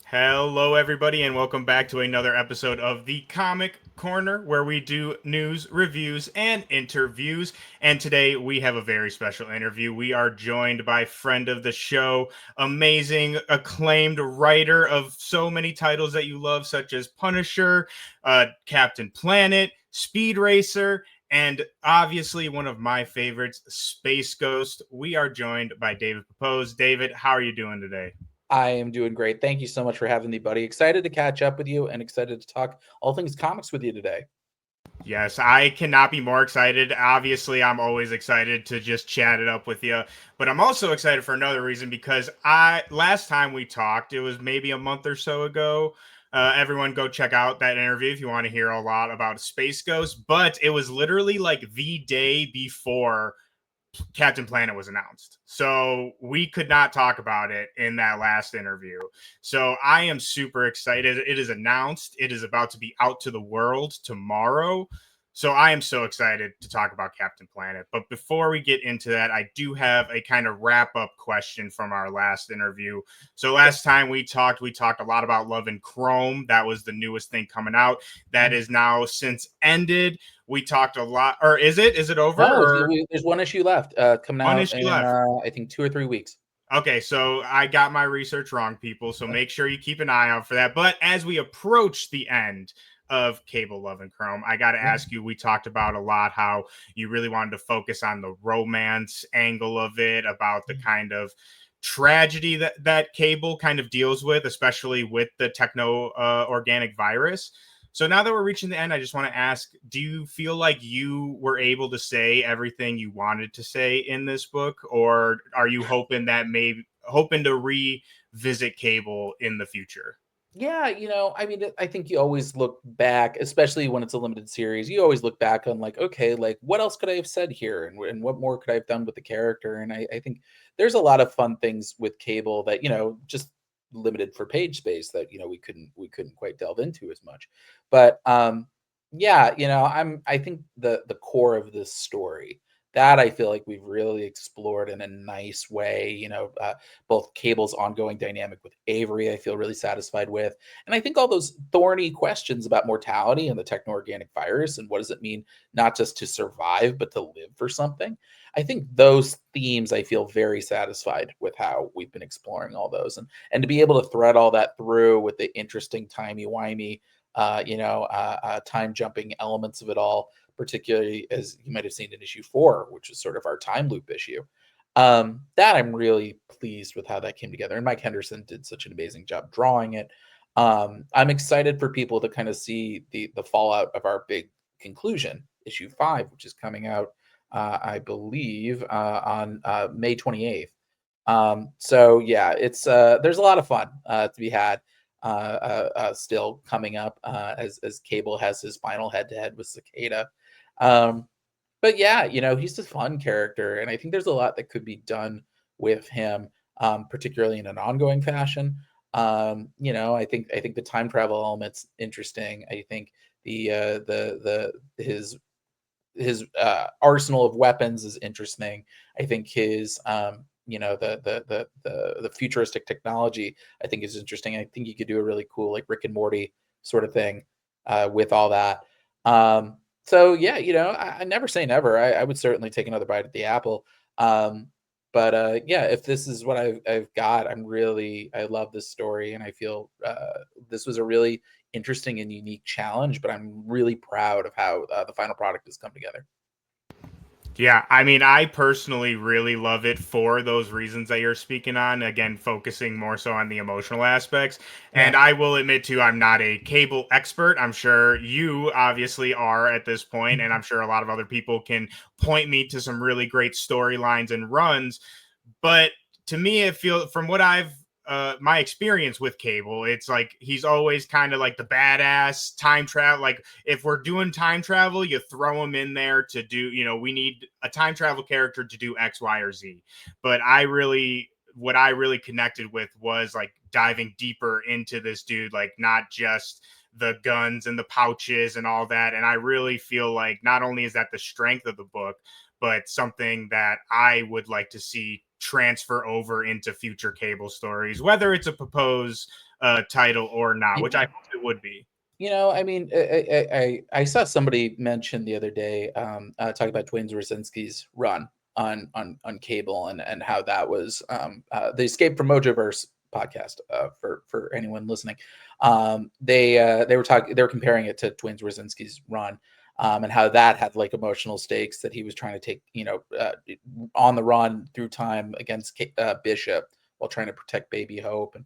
Hello, everybody, and welcome back to another episode of the Comic Corner, where we do news, reviews, and interviews. And today we have a very special interview. We are joined by friend of the show, amazing, acclaimed writer of so many titles that you love, such as Punisher, Captain Planet, Speed Racer, and obviously one of my favorites, Space Ghost. We are joined by David Pepose. David, how are you doing today? I am doing great. Thank you so much for having me, buddy. Excited to catch up with you and excited to talk all things comics with you today. Yes, I cannot be more excited. Obviously, I'm always excited to just chat it up with you, but I'm also excited for another reason because I last time we talked, it was maybe a month or so ago. Everyone go check out that interview if you want to hear a lot about Space Ghost, but it was literally like the day before Captain Planet was announced. So we could not talk about it in that last interview. So I am super excited. It is announced. It is about to be out to the world tomorrow. So I am so excited to talk about Captain Planet. But before we get into that, I do have a kind of wrap up question from our last interview. So last time we talked a lot about Love and Chrome. That was the newest thing coming out. That is now since ended. We talked a lot, or is it? Is it over? No, Or there's one issue left coming one out issue in, left. I think, 2 or 3 weeks. Okay, so I got my research wrong, people. So make sure you keep an eye out for that. But as we approach the end of Cable Love and Chrome, I got to Yeah. ask you. We talked about a lot how you really wanted to focus on the romance angle of it, about the kind of tragedy that Cable kind of deals with, especially with the techno organic virus. So now that we're reaching the end, I just want to ask, do you feel like you were able to say everything you wanted to say in this book, or are you hoping that maybe hoping to revisit Cable in the future? Yeah, I mean, I think you always look back, especially when it's a limited series. You always look back on like, okay, like what else could I have said here, and what more could I have done with the character? And I think there's a lot of fun things with Cable that just limited for page space that we couldn't quite delve into as much. But yeah, I think the core of this story that I feel like we've really explored in a nice way. Both Cable's ongoing dynamic with Avery, I feel really satisfied with. And I think all those thorny questions about mortality and the techno organic virus and what does it mean not just to survive, but to live for something. I think those themes, I feel very satisfied with how we've been exploring all those. And to be able to thread all that through with the interesting timey-wimey, time jumping elements of it all, particularly as you might have seen in issue 4, which is sort of our time loop issue. That I'm really pleased with how that came together. And Mike Henderson did such an amazing job drawing it. I'm excited for people to kind of see the fallout of our big conclusion, issue 5, which is coming out, I believe, on May 28th. So yeah, it's there's a lot of fun to be had still coming up as Cable has his final head to head with Cicada. Um, but yeah, he's a fun character, and I think there's a lot that could be done with him, particularly in an ongoing fashion. I think the time travel element's interesting. I think the his arsenal of weapons is interesting. I think his the futuristic technology I think is interesting. I think you could do a really cool like Rick and Morty sort of thing with all that. So yeah, I never say never. I would certainly take another bite at the apple. But yeah, if this is what I've got, I love this story, and I feel this was a really interesting and unique challenge. But I'm really proud of how the final product has come together. Yeah, I mean, I personally really love it for those reasons that you're speaking on. Again, focusing more so on the emotional aspects. Yeah. And I will admit to, I'm not a Cable expert. I'm sure you obviously are at this point, and I'm sure a lot of other people can point me to some really great storylines and runs. But to me, it feels from what I've my experience with Cable, it's like he's always kind of like the badass time travel. Like if we're doing time travel, you throw him in there to do, we need a time travel character to do X, Y, or Z. But what I really connected with was like diving deeper into this dude, like not just the guns and the pouches and all that. And I really feel like not only is that the strength of the book, but something that I would like to see transfer over into future cable stories, whether it's a proposed title or not, which I Yeah. hope it would be. I mean, I saw somebody mention the other day, talking about Dwayne Zwazinski's run on cable, and how that was, the Escape from Mojoverse podcast, for anyone listening. They were comparing it to Dwayne Zwazinski's run, and how that had like emotional stakes that he was trying to take, on the run through time against Bishop while trying to protect Baby Hope,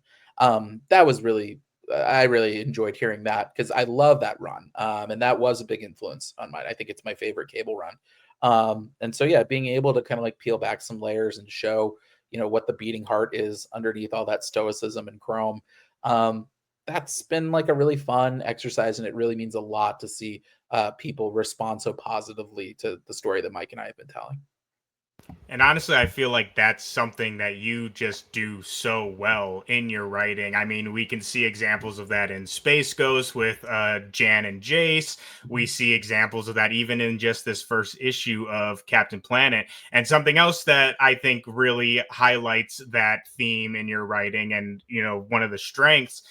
and that was really, I really enjoyed hearing that because I love that run. And that was a big influence on mine. I think it's my favorite cable run. And so, yeah, being able to kind of like peel back some layers and show, what the beating heart is underneath all that stoicism and chrome. Um, that's been like a really fun exercise. And it really means a lot to see people respond so positively to the story that Mike and I have been telling. And honestly, I feel like that's something that you just do so well in your writing. I mean, we can see examples of that in Space Ghost with Jan and Jace. We see examples of that even in just this first issue of Captain Planet. And something else that I think really highlights that theme in your writing, and one of the strengths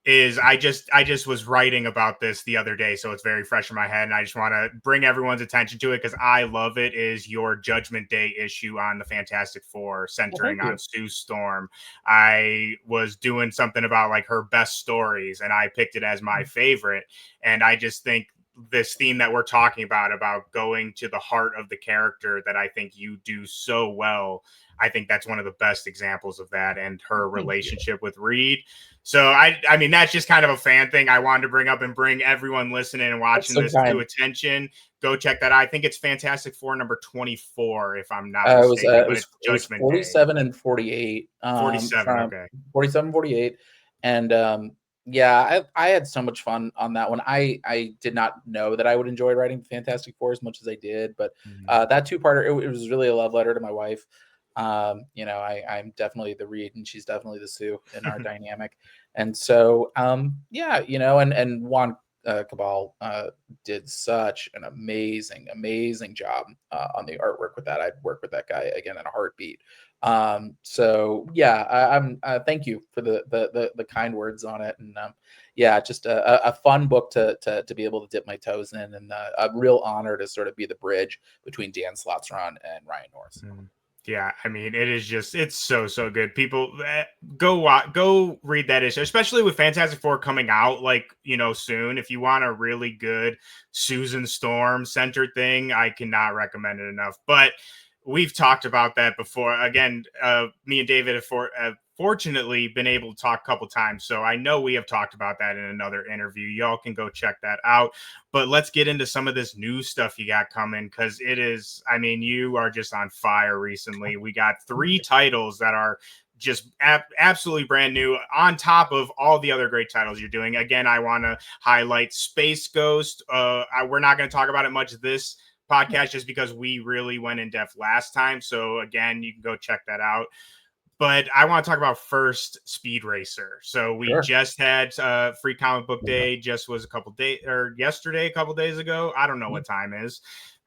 is I just was writing about this the other day, so it's very fresh in my head, and I just want to bring everyone's attention to it because I love it. Is your Judgment Day issue on the Fantastic Four, Well, centering thank on you. Sue Storm? I was doing something about like her best stories, and I picked it as my favorite. And I just think this theme that we're talking about going to the heart of the character, that I think you do so well. I think that's one of the best examples of that, and her Thank you. relationship with Reed. So I mean that's just kind of a fan thing I wanted to bring up and bring everyone listening and That's watching so this to kind. attention. Go check that out. I think it's Fantastic Four number 24, if I'm not mistaken, but it's It was Judgment Day. 47 and 48, 47. from Okay. 47, 48. And yeah, I had so much fun on that one. I did not know that I would enjoy writing Fantastic Four as much as I did, but Mhm. that two-parter, it was really a love letter to my wife. I'm definitely the Reed and she's definitely the Sue in our dynamic. And so, yeah, and Juan Cabal did such an amazing, amazing job on the artwork with that. I'd work with that guy again in a heartbeat. So yeah, I'm thank you for the kind words on it, and yeah, just a fun book to be able to dip my toes in, and a real honor to sort of be the bridge between Dan Slott's run and Ryan Norris. Mm. Yeah, I mean, it's so good. People, go read that issue, especially with Fantastic Four coming out like soon. If you want a really good Susan Storm centered thing, I cannot recommend it enough. But we've talked about that before. Again, me and David have fortunately been able to talk a couple times, so I know we have talked about that in another interview. Y'all can go check that out. But let's get into some of this new stuff you got coming, because it is, I mean, you are just on fire recently. We got three titles that are just absolutely brand new on top of all the other great titles you're doing. Again, I want to highlight Space Ghost. We're not going to talk about it much this podcast just because we really went in depth last time. So again, you can go check that out. But I want to talk about first Speed Racer. So we Sure. just had Free Comic Book Day. Just was a couple days, or yesterday, a couple days ago. I don't know what time is,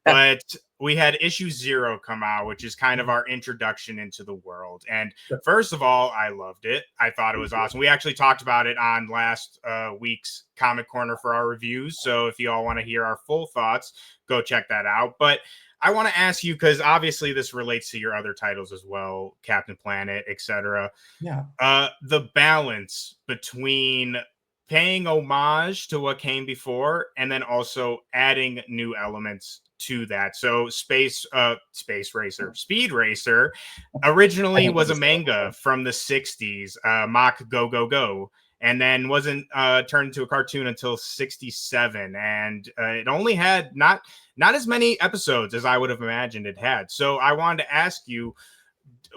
but we had issue 0 come out, which is kind of our introduction into the world. And Sure. first of all, I loved it. I thought it was awesome. We actually talked about it on last week's Comic Corner for our reviews. So if you all want to hear our full thoughts, go check that out. But I want to ask you, because obviously this relates to your other titles as well, Captain Planet, etc. Yeah. The balance between paying homage to what came before and then also adding new elements to that. So Space Racer, Speed Racer I originally think of was a this all the manga time. from the 60s, Mach Go Go Go, and then wasn't turned into a cartoon until 67, and it only had not as many episodes as I would have imagined it had. So I wanted to ask you,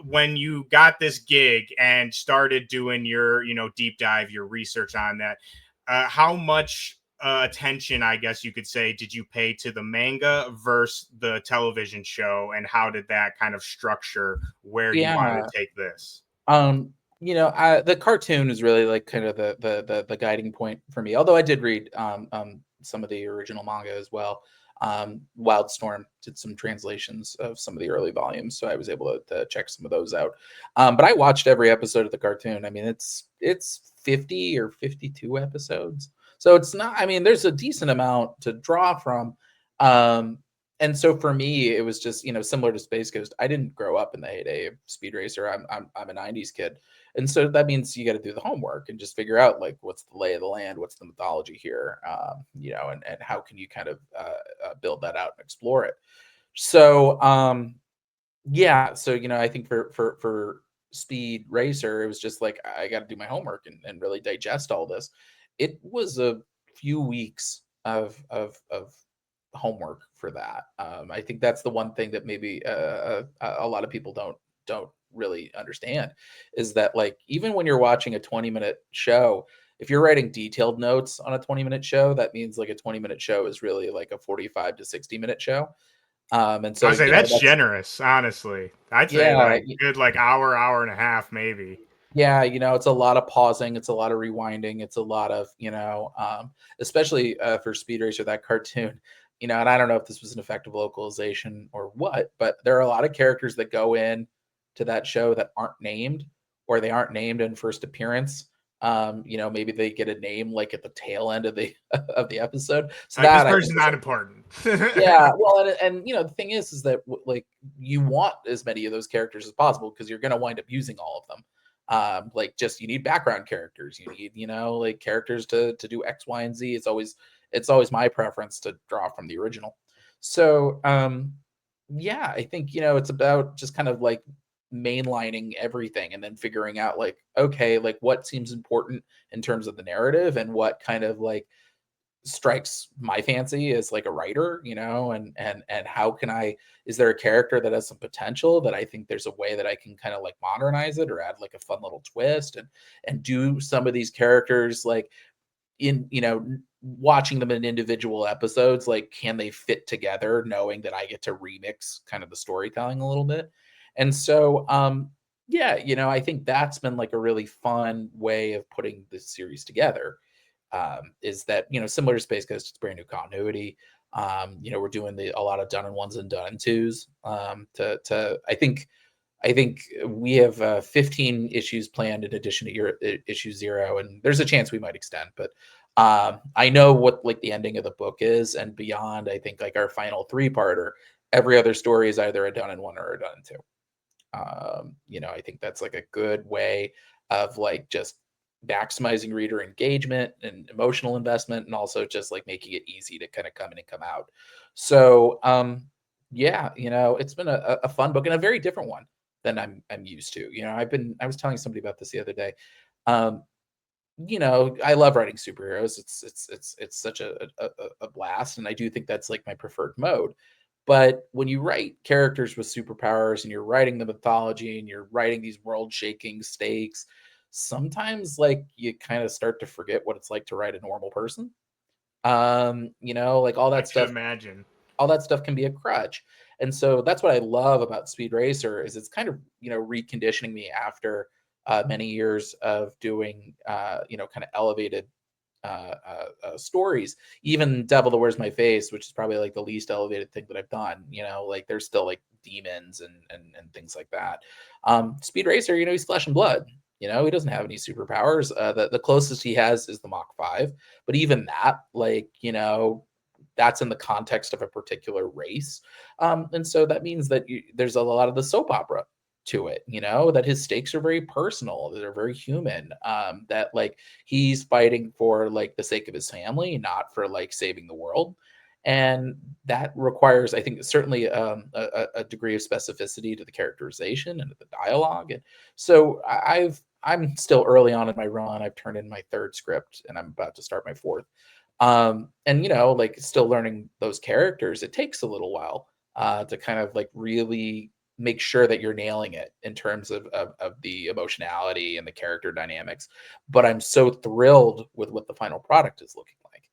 when you got this gig and started doing your deep dive, your research on that, how much attention, I guess you could say, did you pay to the manga versus the television show, and how did that kind of structure where you wanted Yeah. to take this? The cartoon is really like kind of the guiding point for me. Although I did read some of the original manga as well. Wildstorm did some translations of some of the early volumes, so I was able to check some of those out. But I watched every episode of the cartoon. I mean, it's 50 or 52 episodes, so it's not. I mean, there's a decent amount to draw from. Um, and so for me, it was just, similar to Space Ghost. I didn't grow up in the heyday of Speed Racer. I'm a '90s kid, and so that means you got to do the homework and just figure out like what's the lay of the land, what's the mythology here, and how can you kind of build that out and explore it. So yeah, so I think for Speed Racer, it was just like I got to do my homework and really digest all this. It was a few weeks of homework for that. I think that's the one thing that maybe a lot of people don't really understand is that like even when you're watching a 20-minute show, if you're writing detailed notes on a 20-minute show, that means like a 20-minute show is really like a 45 to 60-minute show. And I so would say that's that's generous, honestly. I'd say yeah, like good like hour and a half maybe. yeah, it's a lot of pausing, it's a lot of rewinding, it's a lot of, especially for Speed Racer, that cartoon, and I don't know if this was an effective localization or what, but there are a lot of characters that go in to that show that aren't named, or they aren't named in first appearance. Maybe they get a name like at the tail end of the of the episode. So Like this that I think person's is not important. yeah, well, and the thing is that like you want as many of those characters as possible because you're going to wind up using all of them. Like just you need background characters, you need like characters to do X, Y, and Z. It's always my preference to draw from the original. So yeah, I think it's about just kind of like mainlining everything and then figuring out like okay, like what seems important in terms of the narrative and what kind of like strikes my fancy as like a writer, and how can I is there a character that has some potential that I think there's a way that I can kind of like modernize it or add like a fun little twist and do some of these characters like in watching them in individual episodes, like can they fit together knowing that I get to remix kind of the storytelling a little bit. And so yeah, I think that's been like a really fun way of putting this series together. Is that similar to Space Ghost, it's brand new continuity. We're doing a lot of done in ones and done in twos. To I think we have 15 issues planned in addition to your issue 0, and there's a chance we might extend. But I know what like the ending of the book is, and beyond. I think like our final 3-parter, every other story is either a done in 1 or a done in 2. I think that's like a good way of like just maximizing reader engagement and emotional investment and also just like making it easy to kind of come in and come out. So yeah, it's been a fun book and a very different one than I'm used to. I was telling somebody about this the other day. Um, I love writing superheroes. It's such a blast, and I do think that's like my preferred mode. But when you write characters with superpowers and you're writing the mythology and you're writing these world-shaking stakes, sometimes like you kind of start to forget what it's like to write a normal person. Like I could imagine. all that stuff can be a crutch. And so that's what I love about Speed Racer is it's kind of, reconditioning me after many years of doing, kind of elevated stories. Even Devil that Wears My Face, which is probably like the least elevated thing that I've done. Like there's still like demons and things like that. Speed Racer, he's flesh and blood. He doesn't have any superpowers. The closest he has is the Mach 5, but even that, like that's in the context of a particular race. And so that means that there's a lot of the soap opera to it, that his stakes are very personal, they're very human, that like he's fighting for like the sake of his family, not for like saving the world. And that requires, I think, certainly a degree of specificity to the characterization and to the dialogue. And so I'm still early on in my run. I've turned in my 3rd script and I'm about to start my 4th. And like still learning those characters, it takes a little while to kind of like really make sure that you're nailing it in terms of the emotionality and the character dynamics. But I'm so thrilled with what the final product is looking like.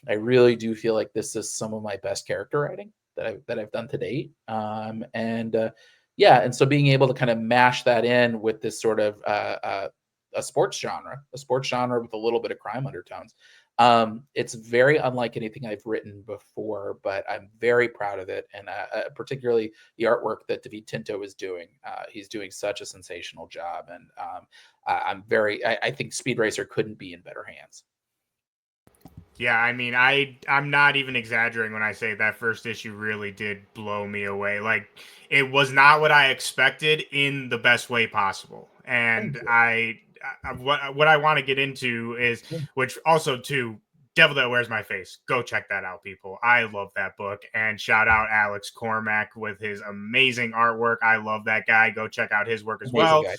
I really do feel like this is some of my best character writing that I've done to date. And yeah, and so being able to kind of mash that in with this sort of a sports genre with a little bit of crime undertones. It's very unlike anything I've written before, but I'm very proud of it, and particularly the artwork that David Tinto is doing. He's doing such a sensational job, and I'm very. I think Speed Racer couldn't be in better hands. Yeah, I mean, I'm not even exaggerating when I say that first issue really did blow me away. Like, it was not what I expected in the best way possible. Thank And you. what I want to get into is, Yeah, which also too, Devil That Wears My Face. Go check that out, people. I love that book. And shout out Alex Cormack with his amazing artwork. I love that guy. Go check out his work as amazing well. guy.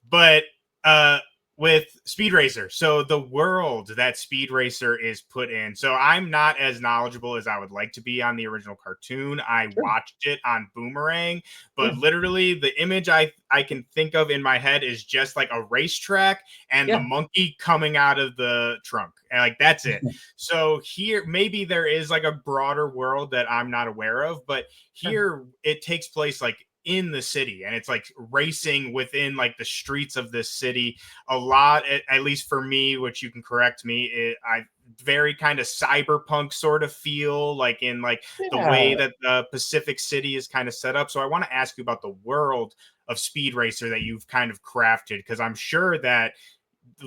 But uh with Speed Racer, so the world that Speed Racer is put in, so I'm not as knowledgeable as I would like to be on the original cartoon. I Sure. watched it on Boomerang, but Yeah. literally the image I can think of in my head is just like a racetrack and the Yeah. monkey coming out of the trunk, and like that's it. So here maybe there is like a broader world that I'm not aware of, but Sure. here it takes place like in the city, and it's like racing within like the streets of this city a lot, at least for me, which you can correct me, I very kind of cyberpunk sort of feel like in like the way Yeah. that the Pacific City is kind of set up. So I want to ask you about the world of Speed Racer that you've kind of crafted, because I'm sure that,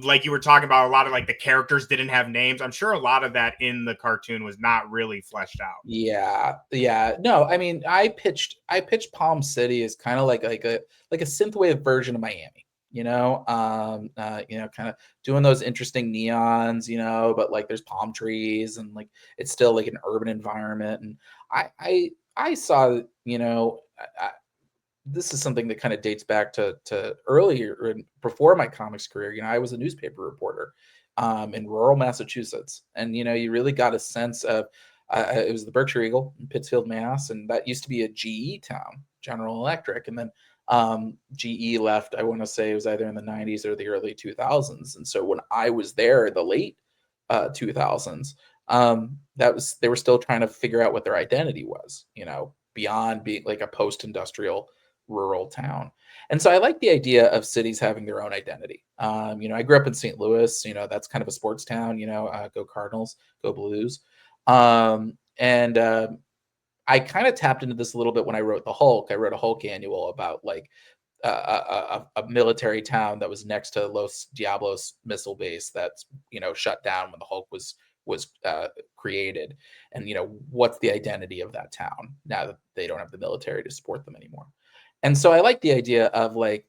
like you were talking about, a lot of like the characters didn't have names. I'm sure a lot of that in the cartoon was not really fleshed out. Yeah, yeah. No, I mean, I pitched Palm City as kind of like a synthwave version of Miami. Kind of doing those interesting neons, but like there's palm trees and like it's still like an urban environment. And I saw, this is something that kind of dates back to earlier before my comics career. I was a newspaper reporter in rural Massachusetts, and you really got a sense of it was the Berkshire Eagle in Pittsfield, Mass, and that used to be a GE town, General Electric, and then GE left. I want to say it was either in the '90s or the early 2000s, and so when I was there, the late 2000s, that was they were still trying to figure out what their identity was, beyond being like a post-industrial rural town. And so I like the idea of cities having their own identity. I grew up in St. Louis, that's kind of a sports town, go Cardinals, go Blues. And I kind of tapped into this a little bit when I wrote the Hulk. I wrote a Hulk annual about like a military town that was next to Los Diablos missile base that's shut down when the Hulk was created, and what's the identity of that town now that they don't have the military to support them anymore. And so I like the idea of like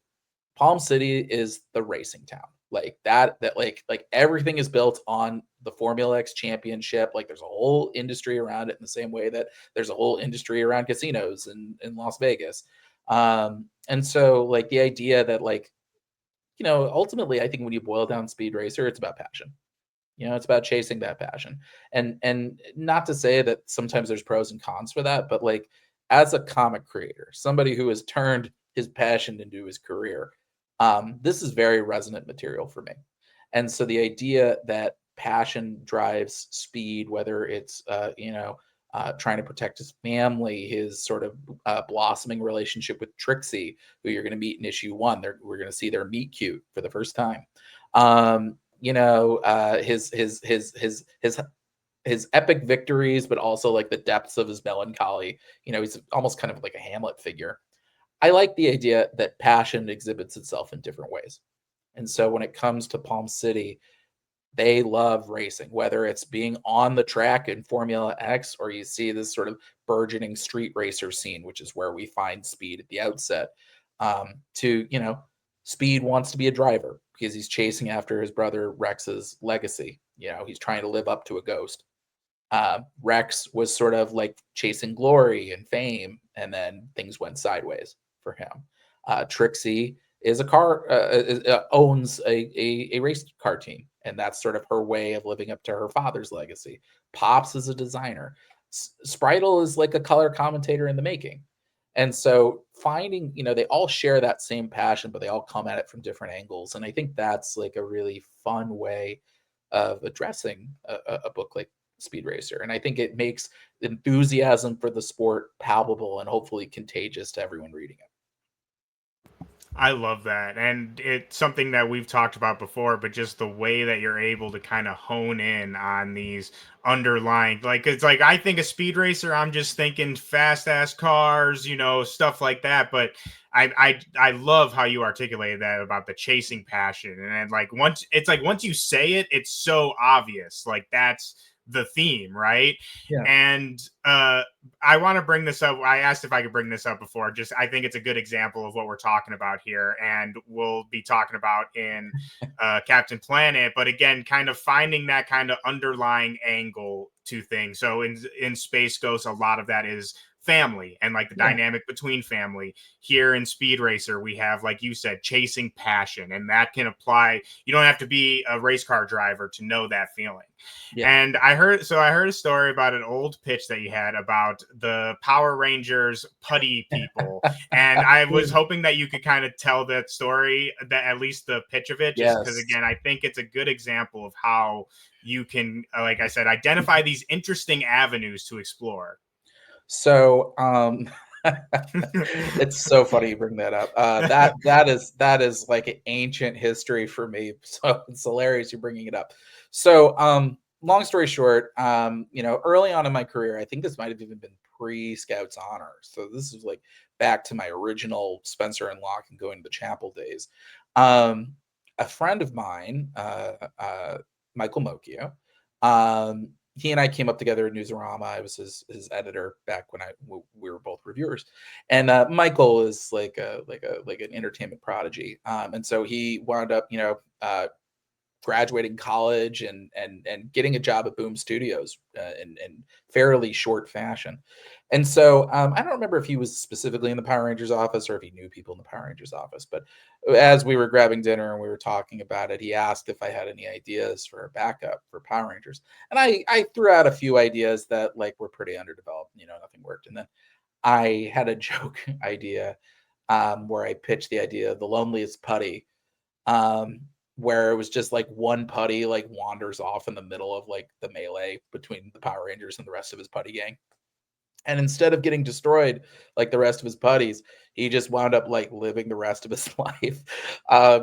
Palm City is the racing town. Like that like everything is built on the Formula X championship. Like there's a whole industry around it in the same way that there's a whole industry around casinos in Las Vegas. And so like the idea that like, ultimately I think when you boil down Speed Racer, it's about passion. It's about chasing that passion. And not to say that sometimes there's pros and cons for that, but like as a comic creator, somebody who has turned his passion into his career, this is very resonant material for me. And so the idea that passion drives speed, whether it's trying to protect his family, his sort of blossoming relationship with Trixie, who you're going to meet in issue 1. We're going to see their meet cute for the first time. His epic victories, but also like the depths of his melancholy. He's almost kind of like a Hamlet figure. I like the idea that passion exhibits itself in different ways. And so when it comes to Palm City, they love racing, whether it's being on the track in Formula X or you see this sort of burgeoning street racer scene, which is where we find Speed at the outset. Speed wants to be a driver because he's chasing after his brother Rex's legacy. He's trying to live up to a ghost. Rex was sort of like chasing glory and fame, and then things went sideways for him. Trixie is a car owns a race car team, and that's sort of her way of living up to her father's legacy. Pops is a designer. Spritel is like a color commentator in the making. And so finding, they all share that same passion, but they all come at it from different angles. And I think that's like a really fun way of addressing a book like Speed Racer. And I think it makes enthusiasm for the sport palpable and hopefully contagious to everyone reading it. I love that. And it's something that we've talked about before, but just the way that you're able to kind of hone in on these underlying, like, it's like I think a speed racer, I'm just thinking fast ass cars, stuff like that. But I love how you articulated that about the chasing passion. And then, once you say it, it's so obvious. Like, that's the theme, right? Yeah. And I want to bring this up. I asked if I could bring this up before. Just, I think it's a good example of what we're talking about here, and we'll be talking about in Captain Planet. But again, kind of finding that kind of underlying angle to things. So in Space Ghost, a lot of that is family and like the Yeah. dynamic between family. Here in Speed Racer, we have, like you said, chasing passion, and that can apply. You don't have to be a race car driver to know that feeling. Yeah. And I heard a story about an old pitch that you had about the Power Rangers putty people. And I was hoping that you could kind of tell that story, that at least the pitch of it, just because, Yes. again, I think it's a good example of how you can, like I said, identify these interesting avenues to explore. So, it's so funny you bring that up. That is like ancient history for me. So it's hilarious you bringing it up. So, long story short, early on in my career, I think this might have even been pre Scouts Honor. So this is like back to my original Spencer and Locke and going to the chapel days. Um, a friend of mine, Michael Mocchio, he and I came up together at Newsarama. I was his editor back when we were both reviewers, and Michael is like an entertainment prodigy, and so he wound up graduating college and getting a job at Boom Studios in fairly short fashion. And so I don't remember if he was specifically in the Power Rangers office or if he knew people in the Power Rangers office. But as we were grabbing dinner and we were talking about it, he asked if I had any ideas for a backup for Power Rangers, and I threw out a few ideas that like were pretty underdeveloped. Nothing worked. And then I had a joke idea where I pitched the idea of the loneliest putty, um, where it was just like one putty like wanders off in the middle of like the melee between the Power Rangers and the rest of his putty gang. And instead of getting destroyed like the rest of his putties, he just wound up like living the rest of his life.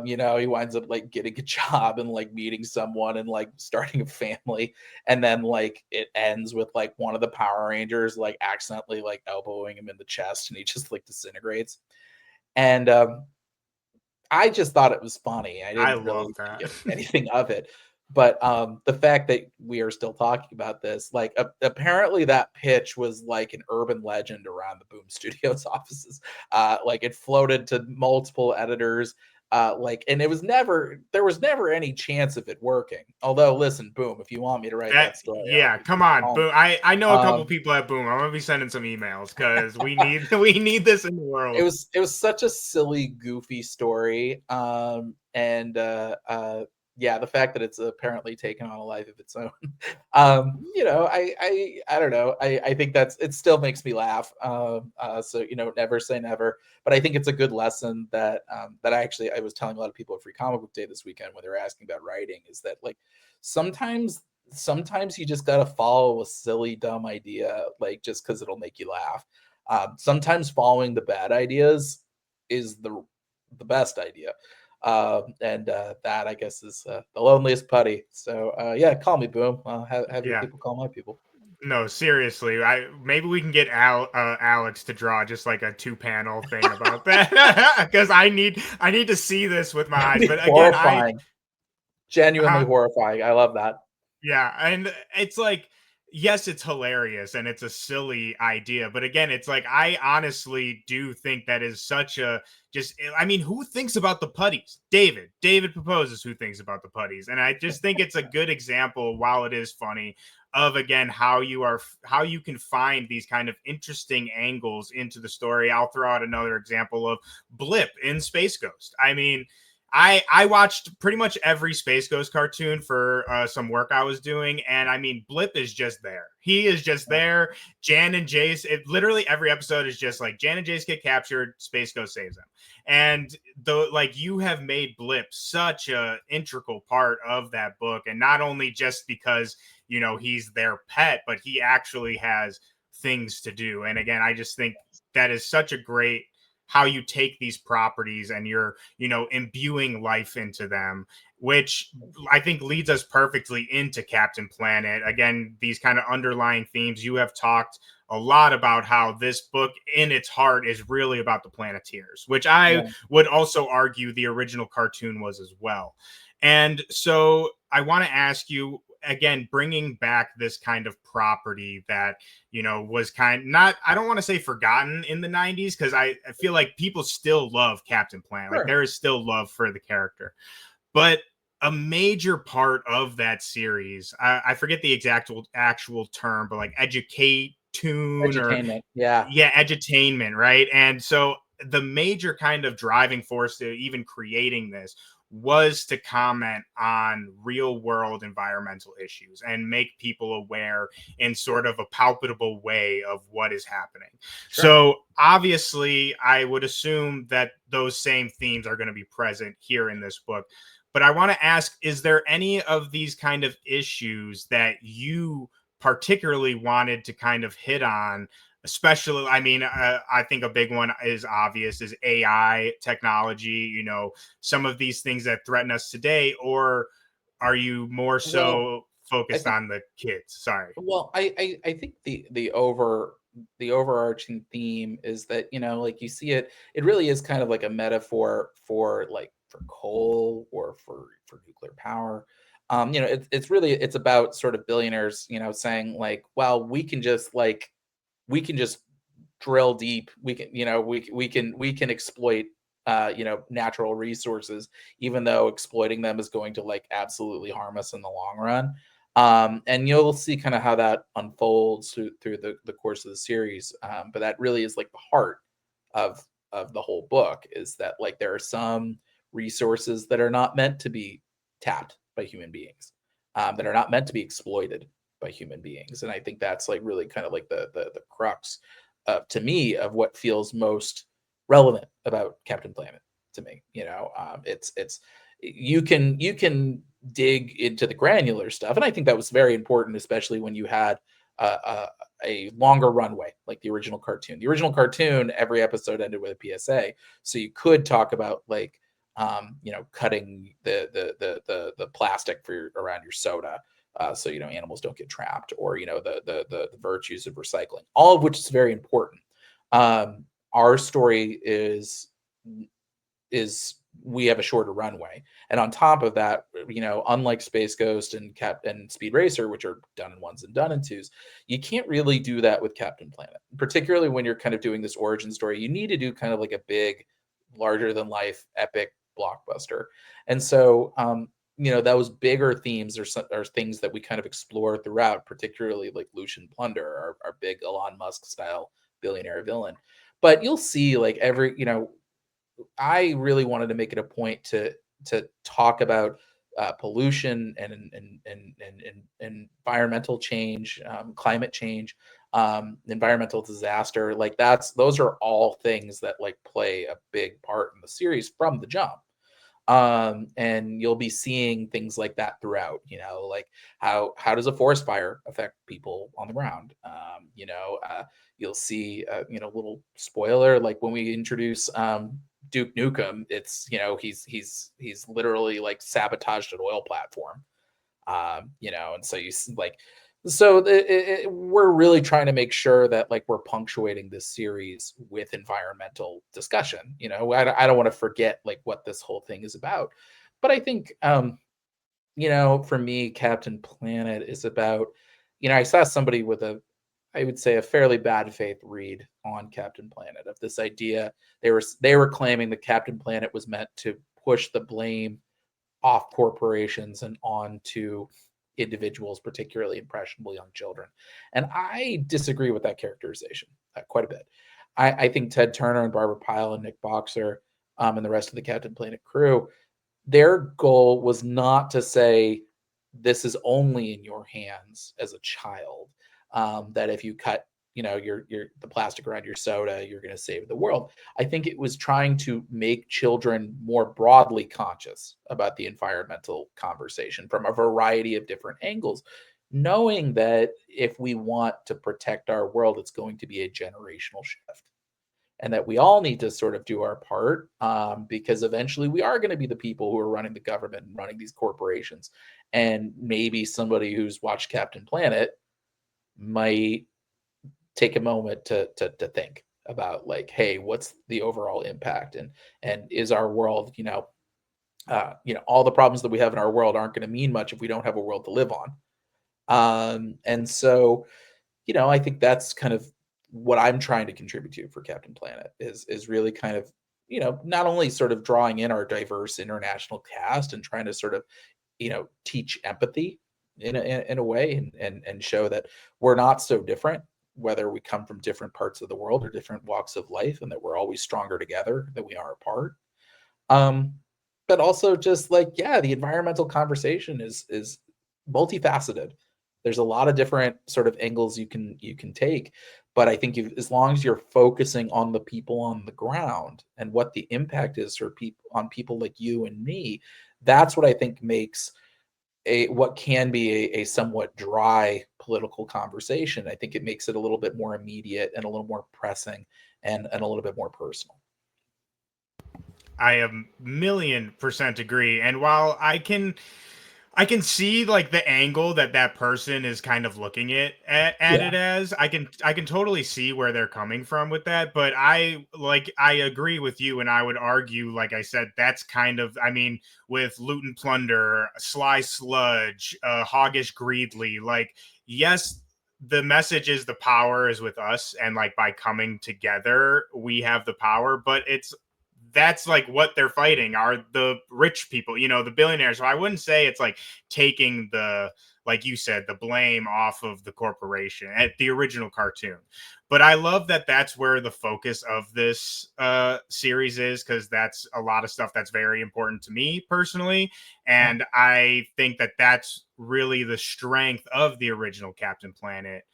He winds up like getting a job and like meeting someone and like starting a family. And then like it ends with like one of the Power Rangers like accidentally like elbowing him in the chest and he just like disintegrates. And I just thought it was funny. I I didn't love really that. think anything of it. But the fact that we are still talking about this, like apparently that pitch was like an urban legend around the Boom Studios offices. Like it floated to multiple editors. And there was never any chance of it working. Although, listen, Boom, if you want me to write That that story, Yeah, come obviously on, call me. Boom. I know a couple Um, people at Boom. I'm gonna be sending some emails because we need we need this in the it world. was it was such a silly, goofy story, and yeah, the fact that it's apparently taken on a life of its own. I don't know. I think it still makes me laugh. So never say never. But I think it's a good lesson that I was telling a lot of people at Free Comic Book Day this weekend when they were asking about writing is that like sometimes sometimes you just gotta follow a silly, dumb idea, like just because it'll make you laugh. Sometimes following the bad ideas is the best idea. And that I guess is the loneliest putty. So yeah, call me Boom. Have your Yeah. people call my people. No, seriously. I maybe we can get Alex to draw just like a two-panel thing about that because I need to see this with my That'd eyes. be But again, horrifying. Genuinely uh, horrifying. I love that. yeah, and it's like, yes, it's hilarious and it's a silly idea, but again, it's like I honestly do think that is such a I mean, who thinks about the putties? David proposes who thinks about the putties, and I just think it's a good example, while it is funny, of again how you can find these kind of interesting angles into the story. I'll throw out another example of Blip in Space Ghost. I mean, I watched pretty much every Space Ghost cartoon for some work I was doing, and I mean, Blip is just there. He is just there. Jan and Jace, literally every episode is just like Jan and Jace get captured, Space Ghost saves them, and though like you have made Blip such a integral part of that book, and not only just because he's their pet, but he actually has things to do. And again, I just think that is such a great how you take these properties and you're, imbuing life into them, which I think leads us perfectly into Captain Planet. Again, these kind of underlying themes. You have talked a lot about how this book in its heart is really about the Planeteers, which I Yeah, would also argue the original cartoon was as well. And so I want to ask you again, bringing back this kind of property that, was kind not, I don't want to say forgotten in the 90s, because I feel like people still love Captain Planet. Like sure. there is still love for the character. But a major part of that series, I forget the exact actual term, but like educate tune or Edutainment. Yeah, yeah, edutainment, right? And so the major kind of driving force to even creating this was to comment on real world environmental issues and make people aware in sort of a palpable way of what is happening. sure. So obviously, I would assume that those same themes are going to be present here in this book. But I want to ask, is there any of these kind of issues that you particularly wanted to kind of hit on? Especially, I mean, I think a big one is obvious is AI technology, some of these things that threaten us today, or are you more Well, so I focused think on the kids? Sorry. Well, I think the overarching theme is that, like you see it, it really is kind of like a metaphor for like for coal or for nuclear power. It's really it's about sort of billionaires, saying like, well, we can just drill deep. We can, we can exploit natural resources, even though exploiting them is going to like absolutely harm us in the long run. And you'll see kind of how that unfolds through the course of the series. But that really is like the heart of the whole book is that like there are some resources that are not meant to be tapped by human beings, that are not meant to be exploited by human beings. And I think that's like really kind of like the crux, to me, of what feels most relevant about Captain Planet to me. It's you can dig into the granular stuff, and I think that was very important, especially when you had a longer runway like the original cartoon. The original cartoon, every episode ended with a PSA, so you could talk about like cutting the plastic for around your soda, so animals don't get trapped, or the virtues of recycling, all of which is very important. Our story is we have a shorter runway, and on top of that, unlike Space Ghost and Speed Racer, which are done in ones and done in twos, you can't really do that with Captain Planet, particularly when you're kind of doing this origin story. You need to do kind of like a big, larger than life epic blockbuster. And so those bigger themes are things that we kind of explore throughout, particularly like Lucian Plunder, our big Elon Musk style billionaire villain. But you'll see like I really wanted to make it a point to talk about pollution and environmental change, climate change, environmental disaster. Like those are all things that like play a big part in the series from the jump. And you'll be seeing things like that throughout, like how does a forest fire affect people on the ground? You'll see little spoiler, like when we introduce Duke Nukem, it's he's literally like sabotaged an oil platform. And so like we're really trying to make sure that like we're punctuating this series with environmental discussion. I don't want to forget like what this whole thing is about. But I think for me, Captain Planet is about, I saw somebody with I would say a fairly bad faith read on Captain Planet of this idea. They were claiming that Captain Planet was meant to push the blame off corporations and onto individuals, particularly impressionable young children. And I disagree with that characterization quite a bit. I think Ted Turner and Barbara Pyle and Nick Boxer, and the rest of the Captain Planet crew, their goal was not to say this is only in your hands as a child. That if you cut, your the plastic around your soda, you're going to save the world. I think it was trying to make children more broadly conscious about the environmental conversation from a variety of different angles, knowing that if we want to protect our world, it's going to be a generational shift. and that we all need to sort of do our part, because eventually we are going to be the people who are running the government and running these corporations. And maybe somebody who's watched Captain Planet might take a moment to think about, like, hey, what's the overall impact, and is our world, all the problems that we have in our world aren't going to mean much if we don't have a world to live on. And so, I think that's kind of what I'm trying to contribute to for Captain Planet, is really kind of, not only sort of drawing in our diverse international cast and trying to sort of, teach empathy in a way, and show that we're not so different, whether we come from different parts of the world or different walks of life, and that we're always stronger together than we are apart. Um, but also just like, yeah, the environmental conversation is multifaceted. There's a lot of different sort of angles you can take, but I think as long as you're focusing on the people on the ground and what the impact is for people, on people like you and me, that's what I think makes a what can be a somewhat dry political conversation. I think it makes it a little bit more immediate and a little more pressing, and a little bit more personal. I a million percent agree. And while I can see like the angle that that person is kind of looking at Yeah. it as. I can totally see where they're coming from with that, but I agree with you, and I would argue, like I said, that's kind of, I mean, with Loot and Plunder, Sly Sludge, Hoggish Greedly, like, yes, the message is the power is with us, and like by coming together we have the power, but that's like what they're fighting are the rich people, the billionaires. So I wouldn't say it's like taking the, like you said, the blame off of the corporation at the original cartoon. But I love that that's where the focus of this series is, because that's a lot of stuff that's very important to me personally. Yeah. And I think that that's really the strength of the original Captain Planet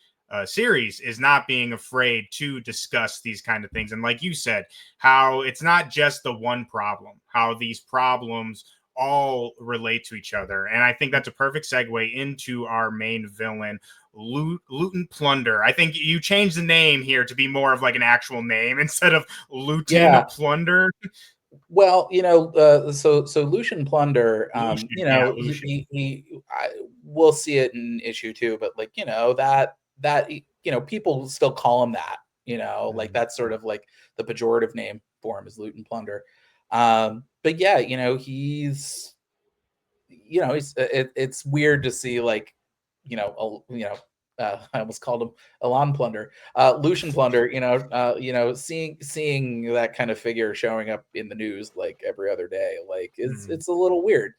series, is not being afraid to discuss these kind of things. And like you said, how it's not just the one problem, how these problems all relate to each other. And I think that's a perfect segue into our main villain, Loot and Plunder. I think you changed the name here to be more of like an actual name instead of Looting Yeah. Plunder. Well, so Lucian Plunder, Lucian, yeah, he, Lucian. we'll see it in issue two, but like, that people still call him that, like that's sort of like the pejorative name for him is Lucian Plunder. But yeah, it's weird to see, like, I almost called him Elan Plunder, Lucian Plunder, seeing that kind of figure showing up in the news like every other day, like Mhm. it's a little weird.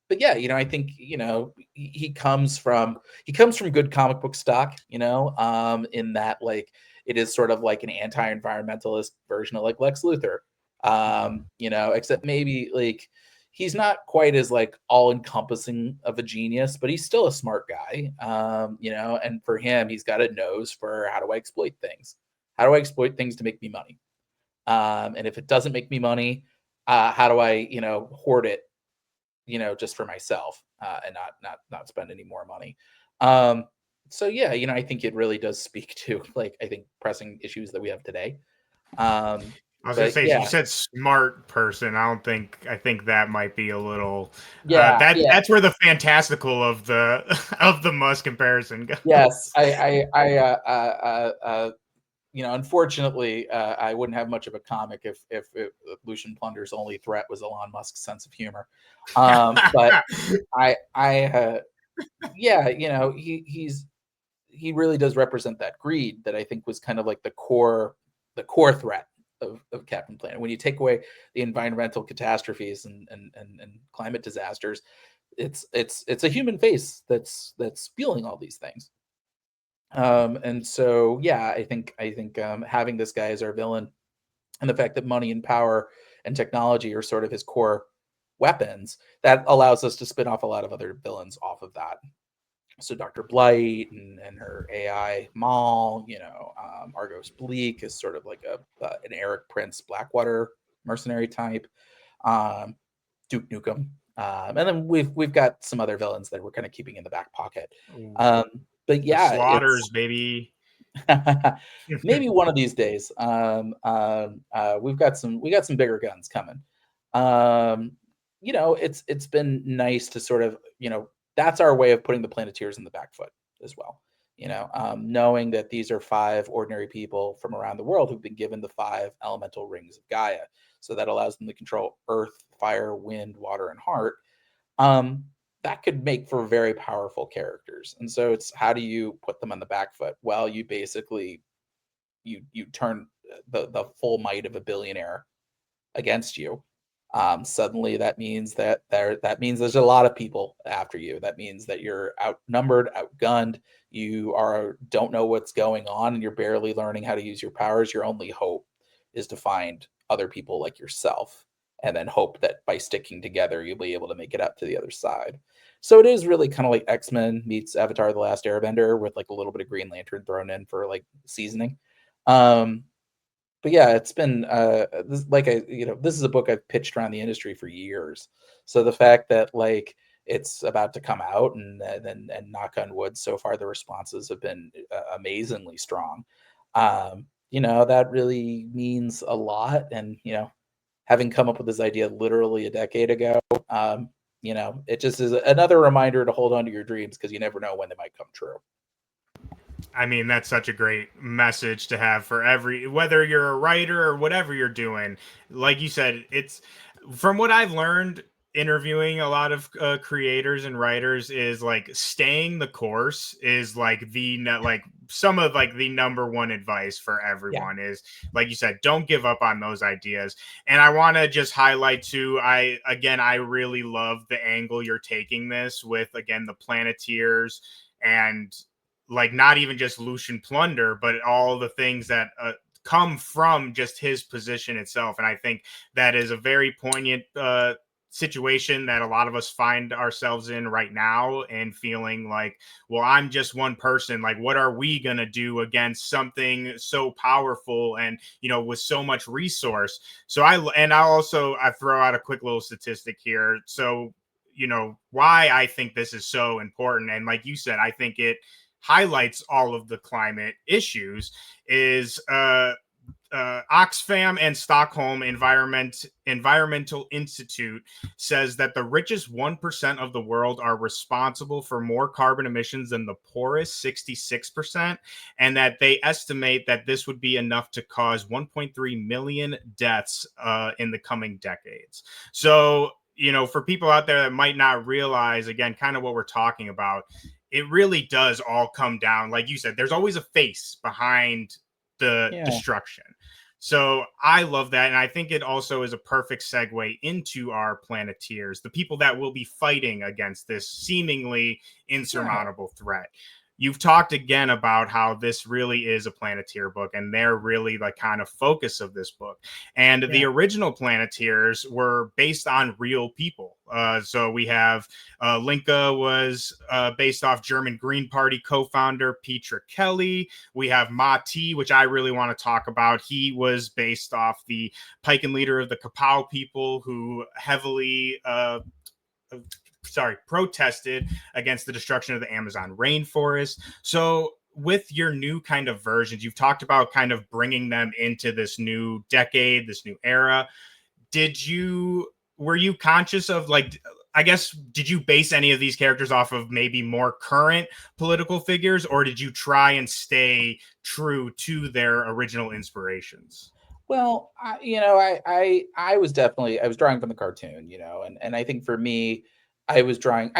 But yeah, I think, he comes from good comic book stock, in that, like, it is sort of like an anti-environmentalist version of like Lex Luthor. Except maybe like he's not quite as like all encompassing of a genius, but he's still a smart guy. And for him, he's got a nose for how do I exploit things? How do I exploit things to make me money? And if it doesn't make me money, how do I, hoard it, just for myself, and not spend any more money. Um, so yeah, I think it really does speak to, like, I think pressing issues that we have today. Um, I was gonna but say, you yeah, said smart person. I think that might be a little yeah, that yeah. that's where the fantastical of the of the Musk comparison Yes, goes. unfortunately, I wouldn't have much of a comic if Lucian Plunder's only threat was Elon Musk's sense of humor. But yeah, he really does represent that greed that I think was kind of like the core threat of Captain Planet. When you take away the environmental catastrophes and climate disasters, it's a human face that's fueling all these things. And so yeah, I think having this guy as our villain, and the fact that money and power and technology are sort of his core weapons, that allows us to spin off a lot of other villains off of that. So Dr. Blight and her AI Maul, Argos Bleak is sort of like an Eric Prince Blackwater mercenary type, um, Duke Nukem, and then we've got some other villains that we're kind of keeping in the back pocket. Ooh, Um, but the yeah, it's Slaughters, baby. Maybe one of these days. We got some bigger guns coming. Um, it's been nice to sort of, that's our way of putting the Planeteers in the back foot as well. Knowing that these are five ordinary people from around the world who've been given the five elemental rings of Gaia. So that allows them to control earth, fire, wind, water, and heart. um, that could make for very powerful characters. And so it's, how do you put them on the back foot? Well, you basically you turn the full might of a billionaire against you. Suddenly that means that means there's a lot of people after you. That means that you're outnumbered, outgunned. Don't know what's going on, and you're barely learning how to use your powers. Your only hope is to find other people like yourself, and then hope that by sticking together, you'll be able to make it up to the other side. So it is really kind of like X-Men meets Avatar: The Last Airbender, with like a little bit of Green Lantern thrown in for like seasoning. Um, but yeah, it's been this is a book I've pitched around the industry for years. So the fact that like it's about to come out, and knock on wood, so far the responses have been amazingly strong. That really means a lot. And having come up with this idea literally a decade ago, it just is another reminder to hold on to your dreams, because you never know when they might come true. I mean, that's such a great message to have for every, whether you're a writer or whatever you're doing. Like you said, it's, from what I've learned interviewing a lot of creators and writers, is like staying the course is like like some of like the number one advice for Yeah. everyone is, like you said, don't give up on those ideas. And I want to just highlight too, I really love the angle you're taking this with, again, the Planeteers, and like not even just Lucian Plunder, but all the things that come from just his position itself. And I think that is a very poignant situation that a lot of us find ourselves in right now, and feeling like, well, I'm just one person. Like, what are we going to do against something so powerful and, with so much resource? So I throw out a quick little statistic here. So, why I think this is so important. And like you said, I think it highlights all of the climate issues, is Oxfam and Stockholm Environmental Institute says that the richest 1% of the world are responsible for more carbon emissions than the poorest 66%, and that they estimate that this would be enough to cause 1.3 million deaths in the coming decades. So, for people out there that might not realize, again, kind of what we're talking about, it really does all come down, like you said, there's always a face behind the Yeah. destruction. So I love that. And I think it also is a perfect segue into our Planeteers, the people that will be fighting against this seemingly Yeah. insurmountable threat. You've talked again about how this really is a Planeteer book, and they're really the kind of focus of this book. And Yeah. the original Planeteers were based on real people. So we have Linka was based off German Green Party co-founder Petra Kelly. We have Mati, which I really want to talk about. He was based off the Pike leader of the Kapow people, who heavily protested against the destruction of the Amazon rainforest. So with your new kind of versions, you've talked about kind of bringing them into this new decade, this new era. Were you conscious of, like, I guess, did you base any of these characters off of maybe more current political figures, or did you try and stay true to their original inspirations? Well, I was definitely, I was drawing from the cartoon, and I think for me, I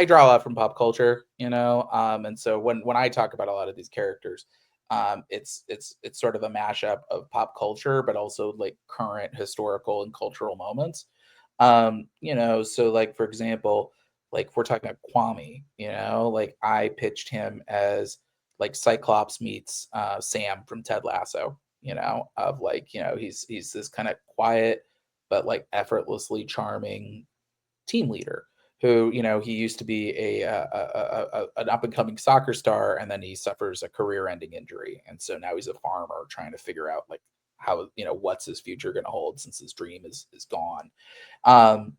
draw a lot from pop culture, and so when I talk about a lot of these characters, it's sort of a mashup of pop culture, but also like current historical and cultural moments. So like for example, like if we're talking about Kwame, like I pitched him as like Cyclops meets Sam from Ted Lasso, of like, he's this kind of quiet but like effortlessly charming team leader who, he used to be an up and coming soccer star, and then he suffers a career ending injury, and so now he's a farmer trying to figure out like how, what's his future going to hold, since his dream is gone. um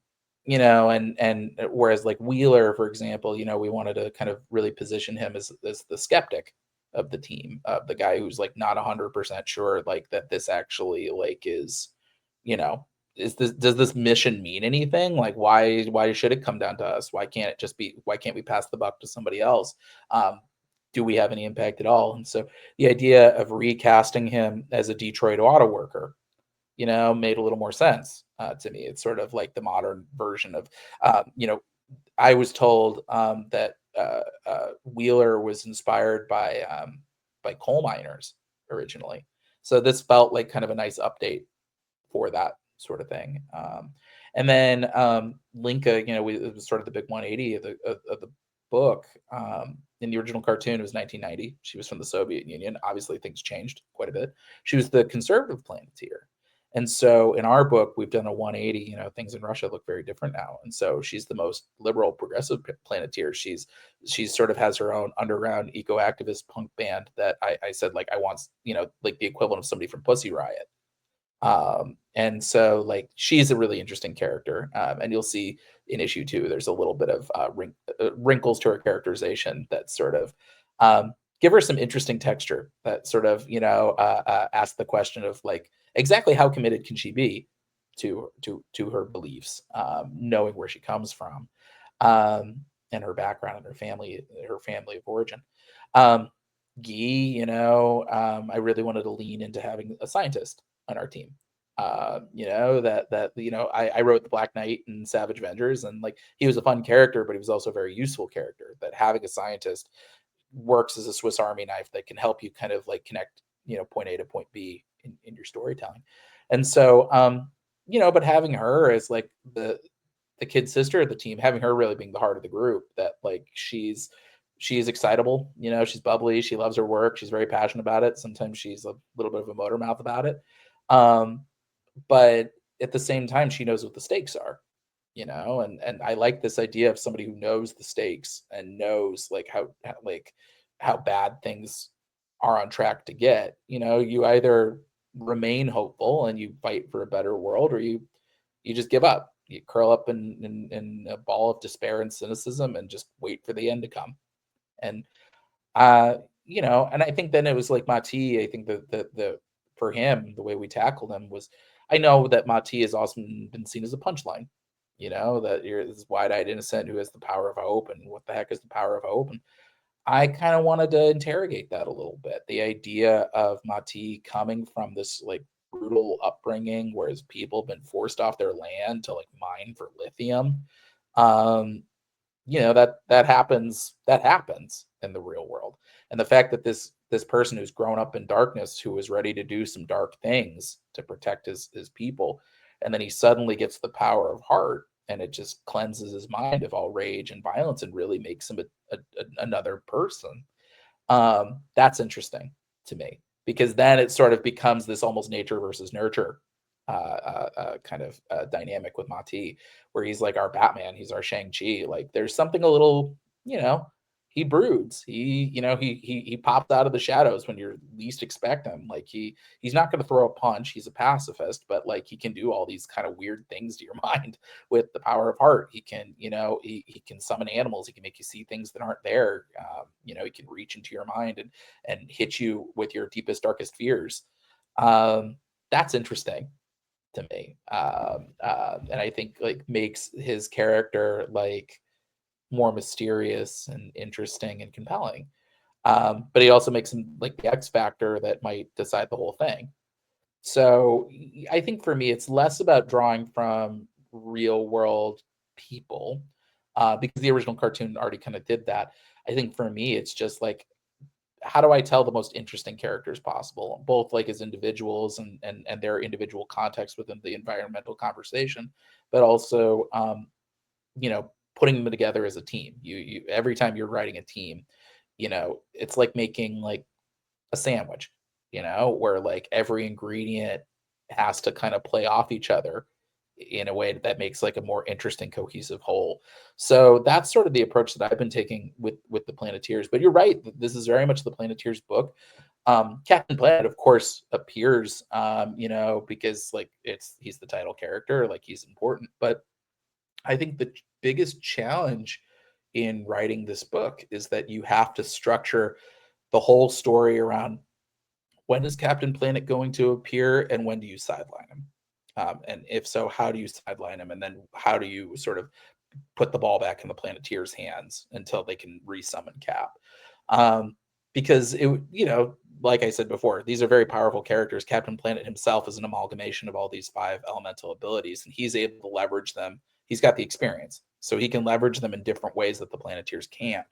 and whereas like Wheeler, for example, we wanted to kind of really position him as the skeptic of the team, the guy who's like not 100% sure like that this actually like is, you know, does this mission mean anything? Like why should it come down to us? Why can't we pass the buck to somebody else? Um, do we have any impact at all? And so the idea of recasting him as a Detroit auto worker, made a little more sense to me. It's sort of like the modern version of, I was told that Wheeler was inspired by coal miners originally. So this felt like kind of a nice update for that sort of thing. And then Linka, it was sort of the big 180 of the book. In the original cartoon, it was 1990. She was from the Soviet Union. Obviously, things changed quite a bit. She was the conservative Planeteer. And so in our book, we've done a 180. Things in Russia look very different now. And so she's the most liberal, progressive Planeteer. She's sort of has her own underground eco-activist punk band that I said, like, I want, like the equivalent of somebody from Pussy Riot. And so like she's a really interesting character, and you'll see in issue 2 there's a little bit of wrinkles to her characterization that sort of give her some interesting texture, that sort of ask the question of like exactly how committed can she be to her beliefs, knowing where she comes from, and her background and her family of origin. Guy, I really wanted to lean into having a scientist on our team. I wrote the Black Knight and Savage Avengers, and like he was a fun character, but he was also a very useful character. That having a scientist works as a Swiss Army knife that can help you kind of like connect, point A to point B in your storytelling. And so, but having her as like the kid sister of the team, having her really being the heart of the group, that like she's excitable, she's bubbly, she loves her work, she's very passionate about it. Sometimes she's a little bit of a motor mouth about it. But at the same time, she knows what the stakes are, and I like this idea of somebody who knows the stakes and knows like how bad things are on track to get. You either remain hopeful and you fight for a better world, or you just give up. You curl up in a ball of despair and cynicism and just wait for the end to come. And and I think then it was like Mati. I think that the for him, the way we tackled him was, I know that Mati has also been seen as a punchline. That you're this wide-eyed innocent who has the power of hope, and what the heck is the power of hope? And I kind of wanted to interrogate that a little bit. The idea of Mati coming from this like brutal upbringing, where his people have been forced off their land to like mine for lithium. Um, that happens in the real world. And the fact that this person who's grown up in darkness, who was ready to do some dark things to protect his people, and then he suddenly gets the power of heart, and it just cleanses his mind of all rage and violence and really makes him another person. That's interesting to me, because then it sort of becomes this almost nature versus nurture kind of dynamic with Mati, where he's like our Batman, he's our Shang-Chi. Like there's something a little, he broods. He pops out of the shadows when you least expect him. Like he's not going to throw a punch. He's a pacifist, but like he can do all these kind of weird things to your mind with the power of heart. He can, he can summon animals. He can make you see things that aren't there. He can reach into your mind and hit you with your deepest, darkest fears. That's interesting to me, and I think like makes his character like more mysterious and interesting and compelling. But he also makes him like the X factor that might decide the whole thing. So I think for me, it's less about drawing from real world people, because the original cartoon already kind of did that. I think for me, it's just like, how do I tell the most interesting characters possible, both like as individuals and their individual context within the environmental conversation, but also putting them together as a team. You every time you're writing a team, it's like making like a sandwich, where like every ingredient has to kind of play off each other in a way that makes like a more interesting, cohesive whole. So that's sort of the approach that I've been taking with the Planeteers. But you're right, this is very much the Planeteers book. Captain Planet, of course, appears, because like he's the title character, like he's important. But I think the biggest challenge in writing this book is that you have to structure the whole story around when is Captain Planet going to appear and when do you sideline him? And if so, how do you sideline him? And then how do you sort of put the ball back in the Planeteers' hands until they can resummon Cap? Um, because like I said before, these are very powerful characters. Captain Planet himself is an amalgamation of all these 5 elemental abilities, and he's able to leverage them. He's got the experience, so he can leverage them in different ways that the Planeteers can't.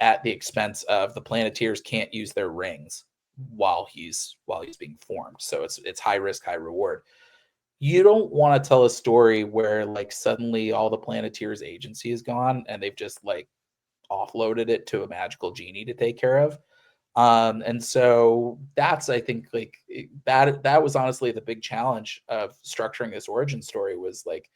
At the expense of the Planeteers can't use their rings while he's being formed. So it's high risk, high reward. You don't want to tell a story where like suddenly all the Planeteers agency is gone and they've just like offloaded it to a magical genie to take care of. And so that's, I think, like that was honestly the big challenge of structuring this origin story, was like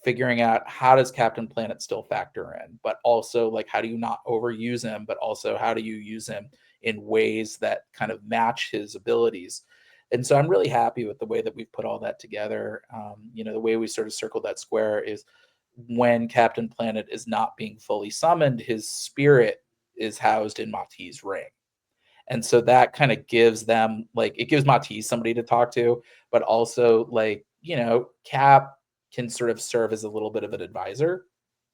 figuring out how does Captain Planet still factor in, but also like how do you not overuse him, but also how do you use him in ways that kind of match his abilities. And so I'm really happy with the way that we've put all that together. The way we sort of circled that square is when Captain Planet is not being fully summoned, his spirit is housed in Mati's ring. And so that kind of gives them, like, it gives Mati somebody to talk to, but also like, Cap can sort of serve as a little bit of an advisor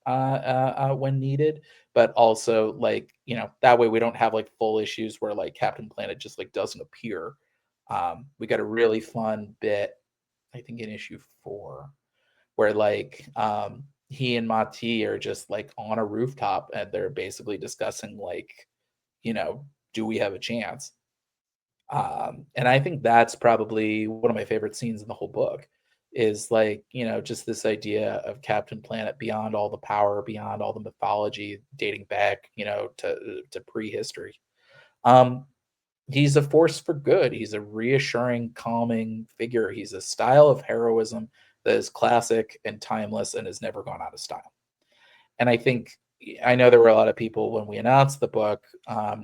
when needed, but also like, that way we don't have like full issues where like Captain Planet just like doesn't appear. We got a really fun bit, I think in issue 4, where like he and Mati are just like on a rooftop and they're basically discussing like, do we have a chance? And I think that's probably one of my favorite scenes in the whole book, is like, just this idea of Captain Planet beyond all the power, beyond all the mythology dating back, to prehistory. Um, he's a force for good. He's a reassuring, calming figure. He's a style of heroism that is classic and timeless and has never gone out of style. And I know there were a lot of people when we announced the book,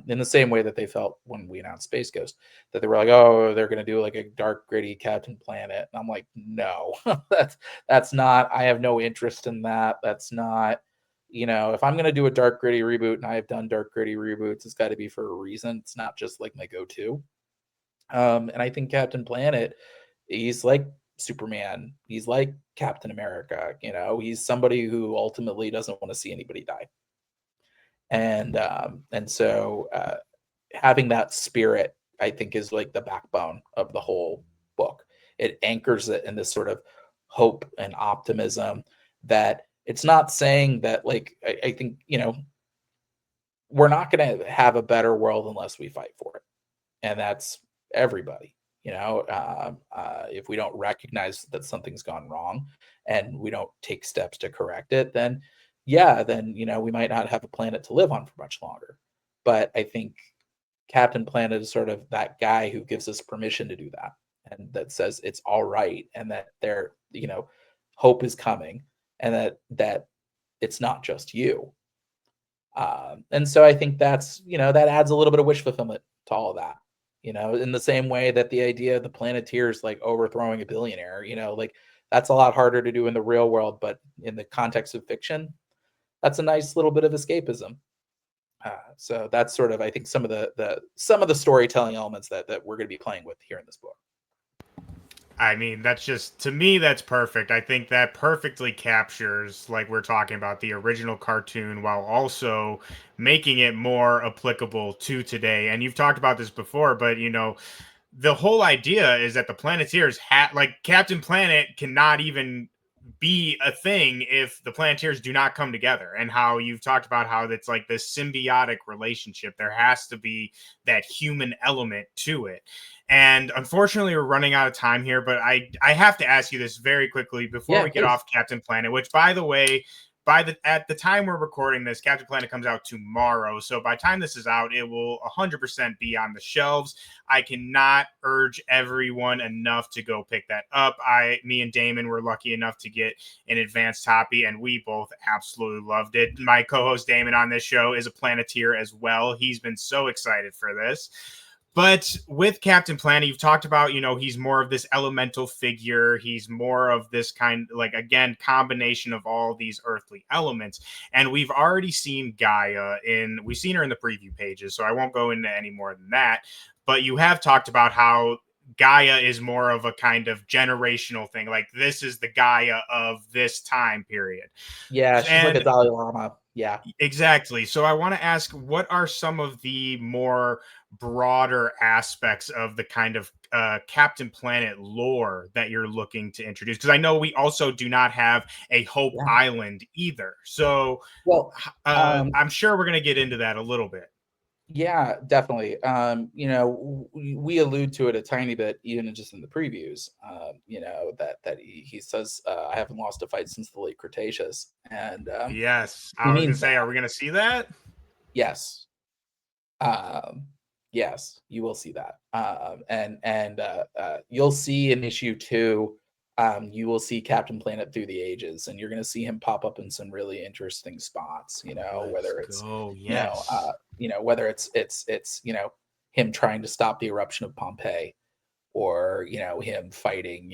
in the same way that they felt when we announced Space Ghost, that they were like, "Oh, they're going to do like a dark, gritty Captain Planet." And I'm like, "No, that's not. I have no interest in that. That's not. If I'm going to do a dark, gritty reboot, and I have done dark, gritty reboots, it's got to be for a reason. It's not just like my go-to." And I think Captain Planet, he's like Superman. He's like Captain America. He's somebody who ultimately doesn't want to see anybody die. And so having that spirit, I think, is like the backbone of the whole book. It anchors it in this sort of hope and optimism, that it's not saying that, like, I think, we're not going to have a better world unless we fight for it. And that's everybody. If we don't recognize that something's gone wrong and we don't take steps to correct it, then we might not have a planet to live on for much longer. But I think Captain Planet is sort of that guy who gives us permission to do that, and that says it's all right, and that hope is coming, and that it's not just you. And so I think that adds a little bit of wish fulfillment to all of that. In the same way that the idea of the Planeteers like overthrowing a billionaire, like that's a lot harder to do in the real world, but in the context of fiction, that's a nice little bit of escapism. So that's sort of, I think, some of the storytelling elements that we're going to be playing with here in this book. I mean, that's just, to me, that's perfect. I think that perfectly captures, like we're talking about, the original cartoon while also making it more applicable to today. And you've talked about this before, but the whole idea is that the Planeteers like Captain Planet cannot even be a thing if the Planeteers do not come together, and how you've talked about how it's like this symbiotic relationship. There has to be that human element to it. And unfortunately, we're running out of time here, but I have to ask you this very quickly before we get Please. off Captain Planet, which, by the way, at the time we're recording this, Captain Planet comes out tomorrow. So by the time this is out, it will 100% be on the shelves. I cannot urge everyone enough to go pick that up. Me and Damon were lucky enough to get an advanced copy, and we both absolutely loved it. My co-host Damon on this show is a Planeteer as well. He's been so excited for this. But with Captain Planet, you've talked about, he's more of this elemental figure. He's more of this kind, like, again, combination of all these earthly elements. And we've already seen Gaia we've seen her in the preview pages, so I won't go into any more than that. But you have talked about how Gaia is more of a kind of generational thing. Like, this is the Gaia of this time period. Yeah, she's like a And Dalai Lama. Yeah. exactly. So I want to ask, what are some of the more broader aspects of the kind of Captain Planet lore that you're looking to introduce? Because I know we also do not have a Hope Yeah. Island either. So Well, I'm sure we're going to get into that a little bit. yeah, definitely. We allude to it a tiny bit, even just in the previews. That he says, "I haven't lost a fight since the late Cretaceous," and Yes. he I was going means to say, that. are we going to see that? Yes, um, yes, you will see that, and you'll see in issue 2. You will see Captain Planet through the ages, and you're going to see him pop up in some really interesting spots. Let's Whether it's go. you know, uh, Yes. whether it's him trying to stop the eruption of Pompeii, or him fighting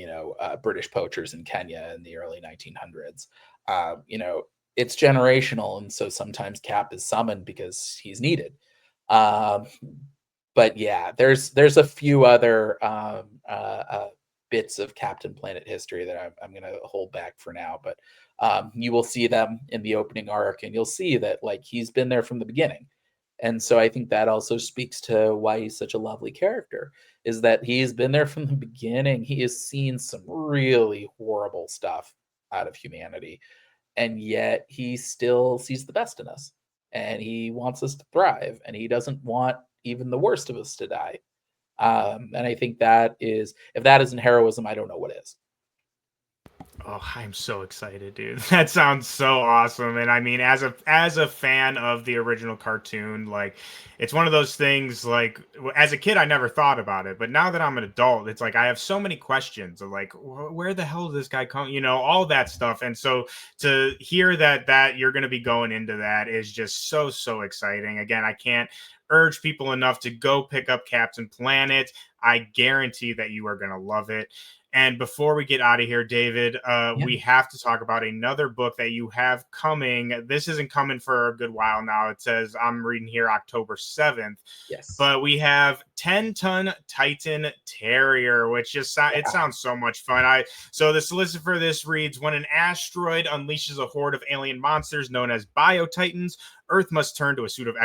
British poachers in Kenya in the early 1900s. It's generational, and so sometimes Cap is summoned because he's needed. Um, but yeah, there's a few other bits of Captain Planet history that I'm going to hold back for now. But you will see them in the opening arc, and you'll see that like he's been there from the beginning. And so I think that also speaks to why he's such a lovely character, is that he's been there from the beginning. He has seen some really horrible stuff out of humanity, and yet he still sees the best in us, and he wants us to thrive, and he doesn't want even the worst of us to die. And I think that is, if that isn't heroism, I don't know what is. Oh, I'm so excited, dude. That sounds so awesome. And I mean, as a fan of the original cartoon, like, it's one of those things, like, as a kid I never thought about it, but now that I'm an adult, it's like I have so many questions of, like, where the hell did this guy come, all that stuff. And so to hear that you're going to be going into that is just so exciting. Again, I can't urge people enough to go pick up Captain Planet. I guarantee that you are going to love it. And before we get out of here, David, Yeah. we have to talk about another book that you have coming. This isn't coming for a good while now. It says, I'm reading here, October 7th. Yes. But we have 10-ton Titan Terrier, which just it Yeah. sounds so much fun. So the solicit for this reads: when an asteroid unleashes a horde of alien monsters known as Biotitans, Earth must turn to a suit of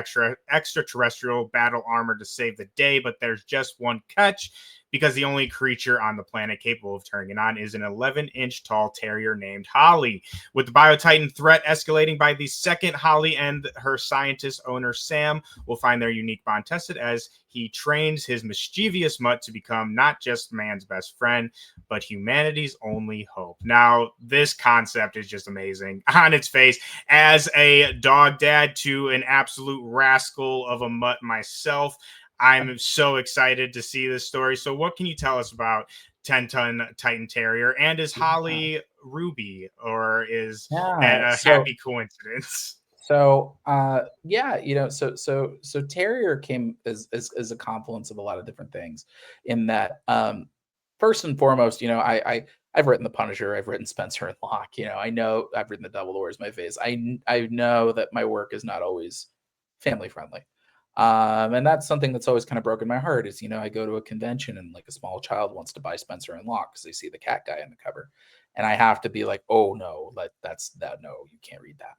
extraterrestrial battle armor to save the day. But there's just one catch, because the only creature on the planet capable of turning it on is an 11-inch tall terrier named Holly. With the Biotitan threat escalating by the second, Holly and her scientist owner Sam will find their unique bond tested as he trains his mischievous mutt to become not just man's best friend, but humanity's only hope. Now, this concept is just amazing on its face. As a dog dad to an absolute rascal of a mutt myself, I'm so excited to see this story. So, what can you tell us about 10-ton Titan Terrier? And is Yeah. Holly Ruby, or is that Yeah. a So happy coincidence? yeah, so Terrier came as a confluence of a lot of different things. In that, first and foremost, I've written The Punisher, I've written Spencer and Locke. I know I've written The Devil Wears My Face. I know that my work is not always family friendly. And that's something that's always kind of broken my heart. Is I go to a convention, and like a small child wants to buy Spencer and Locke because they see the cat guy on the cover, and I have to be like, oh no, that's that, no, you can't read that.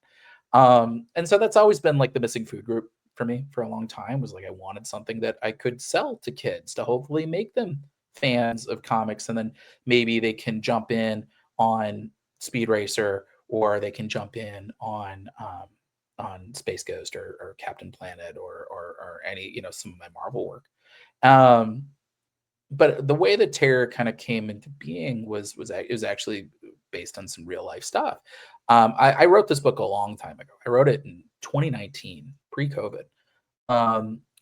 And so that's always been like the missing food group for me for a long time. Was like I wanted something that I could sell to kids to hopefully make them fans of comics, and then maybe they can jump in on Speed Racer, or they can jump in on Space Ghost, or Captain Planet, or any some of my Marvel work. Um, but the way that Terror kind of came into being it was actually based on some real life stuff. I wrote this book a long time ago. I wrote it in 2019, pre-COVID,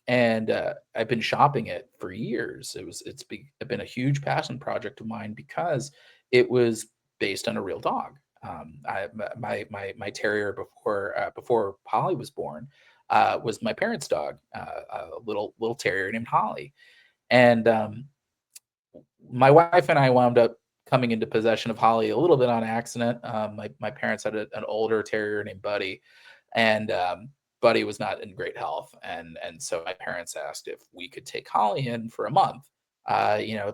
and I've been shopping it for years. It's been a huge passion project of mine because it was based on a real dog. My terrier before Polly was born. was my parents' dog, a little terrier named Holly. And my wife and I wound up coming into possession of Holly a little bit on accident. My parents had an older terrier named Buddy, and Buddy was not in great health, and so my parents asked if we could take Holly in for a month,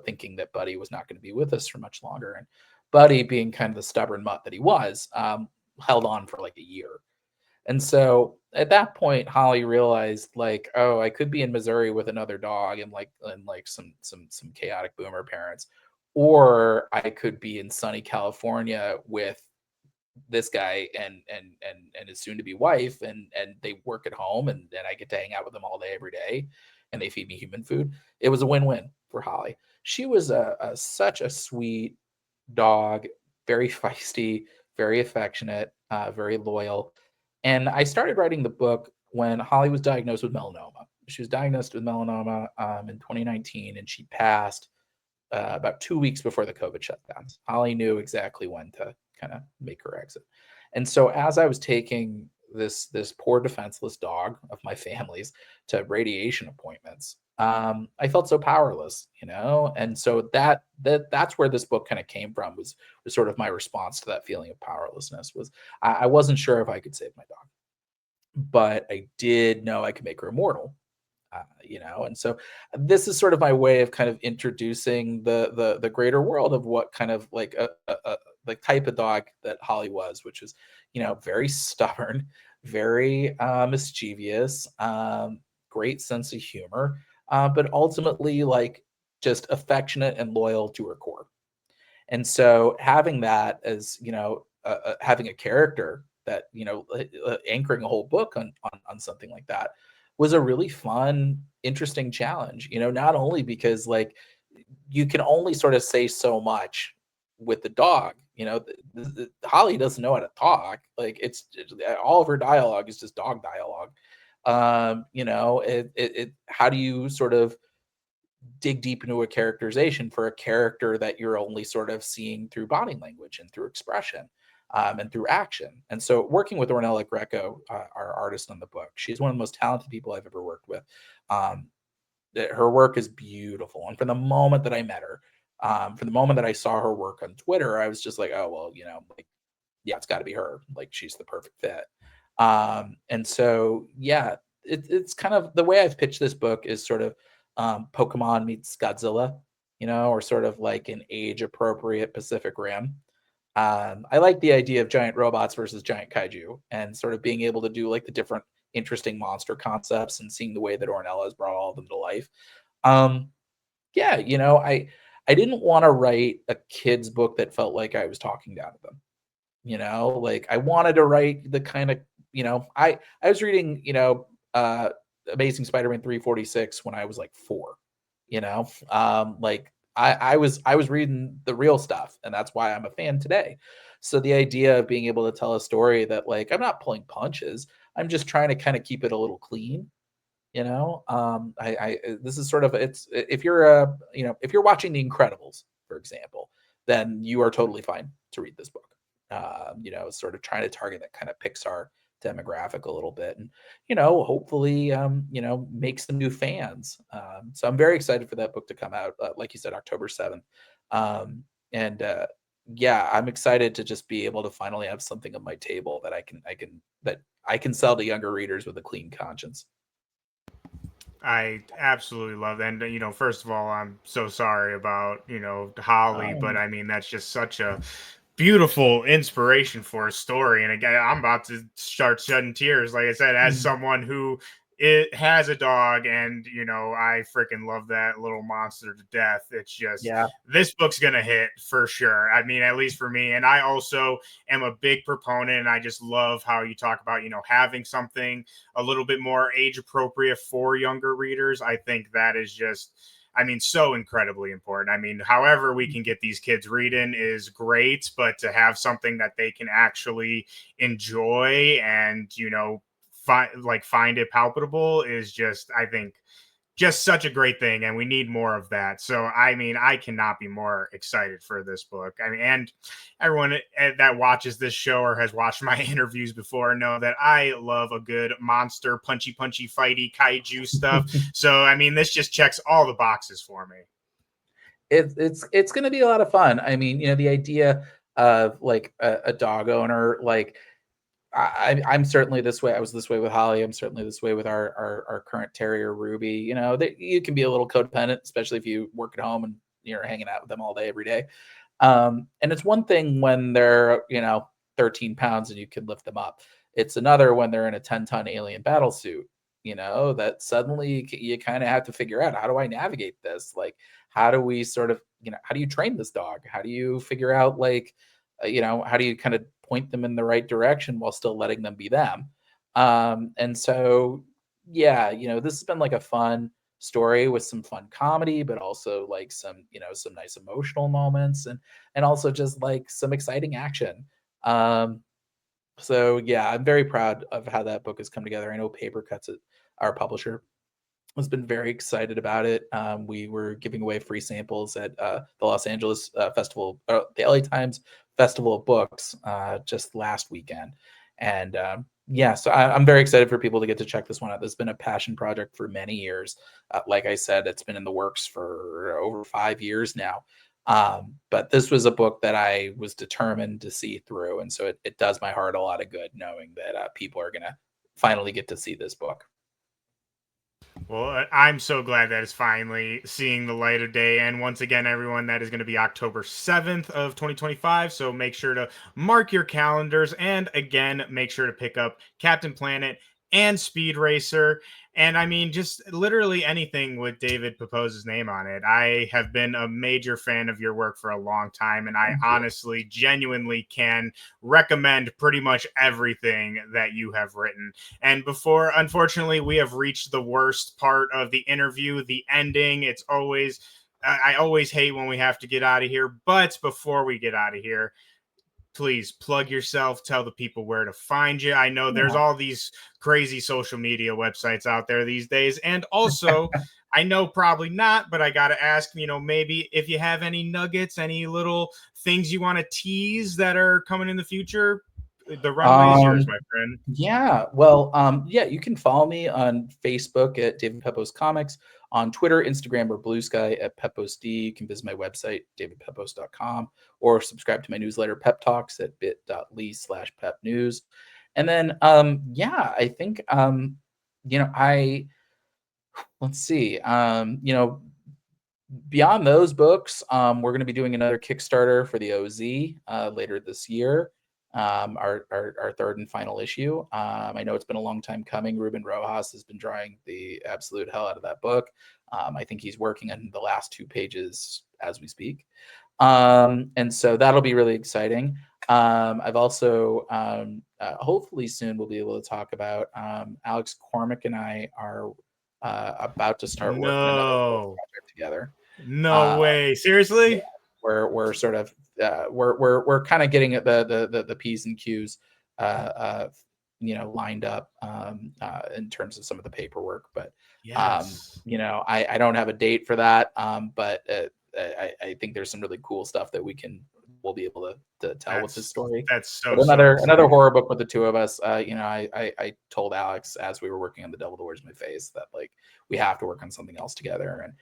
thinking that Buddy was not going to be with us for much longer. And Buddy, being kind of the stubborn mutt that he was, held on for like a year. And so at that point, Holly realized like, oh, I could be in Missouri with another dog and like some chaotic boomer parents, or I could be in sunny California with this guy and his soon to be wife, and they work at home, and I get to hang out with them all day every day, and they feed me human food. It was a win-win for Holly. She was such a sweet dog, very feisty, very affectionate, very loyal. And I started writing the book when Holly was diagnosed with melanoma. She was diagnosed with melanoma in 2019, and she passed about 2 weeks before the COVID shutdowns. Holly knew exactly when to kind of make her exit. And so as I was taking this poor defenseless dog of my family's to radiation appointments, I felt so powerless, and so that's where this book kind of came from, was sort of my response to that feeling of powerlessness. Was I wasn't sure if I could save my dog, but I did know I could make her immortal. And so this is sort of my way of kind of introducing the greater world of what kind of like the type of dog that Holly was, which was, very stubborn, very mischievous, great sense of humor, but ultimately like just affectionate and loyal to her core. And so having that as, having a character that, anchoring a whole book on something like that was a really fun, interesting challenge, not only because like you can only sort of say so much with the dog, Holly doesn't know how to talk. Like all of her dialogue is just dog dialogue. How do you sort of dig deep into a characterization for a character that you're only sort of seeing through body language and through expression, and through action? And so working with Ornella Greco, our artist on the book, she's one of the most talented people I've ever worked with. Her work is beautiful. And from the moment that I met her, from the moment that I saw her work on Twitter, I was just like, oh, well, like, yeah, it's got to be her. Like, she's the perfect fit. And so, yeah, it's kind of the way I've pitched this book is sort of Pokemon meets Godzilla, or sort of like an age appropriate Pacific Rim. I like the idea of giant robots versus giant kaiju, and sort of being able to do like the different interesting monster concepts and seeing the way that Ornella has brought all of them to life. Yeah, I didn't want to write a kid's book that felt like I was talking down to them. Like I wanted to write the kind of, I was reading, Amazing Spider-Man 346 when I was like 4, like I was reading the real stuff, and that's why I'm a fan today. So the idea of being able to tell a story that like I'm not pulling punches, I'm just trying to kind of keep it a little clean. This is sort of it's if you're if you're watching The Incredibles, for example, then you are totally fine to read this book. Sort of trying to target that kind of Pixar demographic a little bit, and hopefully make some new fans. So I'm very excited for that book to come out, like you said, October 7th. And Yeah, I'm excited to just be able to finally have something on my table that I can sell to younger readers with a clean conscience. I absolutely love that. And, first of all, I'm so sorry about, Holly, but Um, I mean, that's just such a beautiful inspiration for a story. And again, I'm about to start shedding tears. Like I said, as mm, someone who it has a dog, and I freaking love that little monster to death. It's just yeah. this book's gonna hit for sure. I mean, at least for me. And I also am a big proponent, and I just love how you talk about having something a little bit more age appropriate for younger readers. I think that is just, I mean, so incredibly important. I mean, however we can get these kids reading is great, but to have something that they can actually enjoy and, find it palpable is just, I think, just such a great thing, and we need more of that. So I mean, I cannot be more excited for this book. I mean, and everyone that watches this show or has watched my interviews before know that I love a good monster punchy fighty kaiju stuff. So I mean, this just checks all the boxes for me. It's going to be a lot of fun. I mean, the idea of like a dog owner, like I'm certainly this way. I was this way with Holly. I'm certainly this way with our current terrier Ruby. You can be a little codependent, especially if you work at home and you're hanging out with them all day every day. And it's one thing when they're 13 pounds and you can lift them up. It's another when they're in a 10-ton alien battle suit. That suddenly you kind of have to figure out, how do I navigate this? Like, how do we sort of how do you train this dog? How do you figure out, like, how do you kind of point them in the right direction while still letting them be them? And so, yeah, this has been like a fun story with some fun comedy, but also like some nice emotional moments, and also just like some exciting action. So yeah, I'm very proud of how that book has come together. I know Paper Cuts, our publisher, has been very excited about it. We were giving away free samples at the Los Angeles Festival, the LA Times Festival of Books, just last weekend. And yeah, so I'm very excited for people to get to check this one out. This has been a passion project for many years. Like I said, it's been in the works for over 5 years now. But this was a book that I was determined to see through. And so it does my heart a lot of good knowing that people are going to finally get to see this book. Well, I'm so glad that it's finally seeing the light of day. And once again, everyone, that is going to be October 7th of 2025. So make sure to mark your calendars. And again, make sure to pick up Captain Planet and Speed Racer. And I mean, just literally anything with David Pepose's name on it. I have been a major fan of your work for a long time. And I Thank you. honestly, genuinely can recommend pretty much everything that you have written. And before, unfortunately, we have reached the worst part of the interview, the ending. It's always, I always hate when we have to get out of here. But before we get out of here, please plug yourself, tell the people where to find you. I know there's Yeah. all these crazy social media websites out there these days. And also, I know probably not, but I got to ask, maybe if you have any nuggets, any little things you want to tease that are coming in the future, the runway is yours, Um, my friend. yeah. Well, yeah, you can follow me on Facebook at David Pepose Comics, on Twitter, Instagram, or Blue Sky at Pepose D. You can visit my website, davidpepose.com, or subscribe to my newsletter, Pep Talks, at bit.ly/pep news. And then, yeah, I think, I let's see, beyond those books, we're going to be doing another Kickstarter for the OZ later this year. Our third and final issue. I know it's been a long time coming. Ruben Rojas has been drawing the absolute hell out of that book. I think he's working on the last 2 pages as we speak. And so that'll be really exciting. I've also, hopefully soon we'll be able to talk about, Alex Cormack and I are about to start working another book No. project together. No Uh, way. yeah, Seriously? we're sort of we're kind of getting at the P's and Q's lined up in terms of some of the paperwork, but Yes. I don't have a date for that, but I think there's some really cool stuff that we'll be able to tell with this That's story. that's so But so another exciting. horror book with the two of us. I told Alex as we were working on The Devil That Wears My Face that, like, we have to work on something else together, and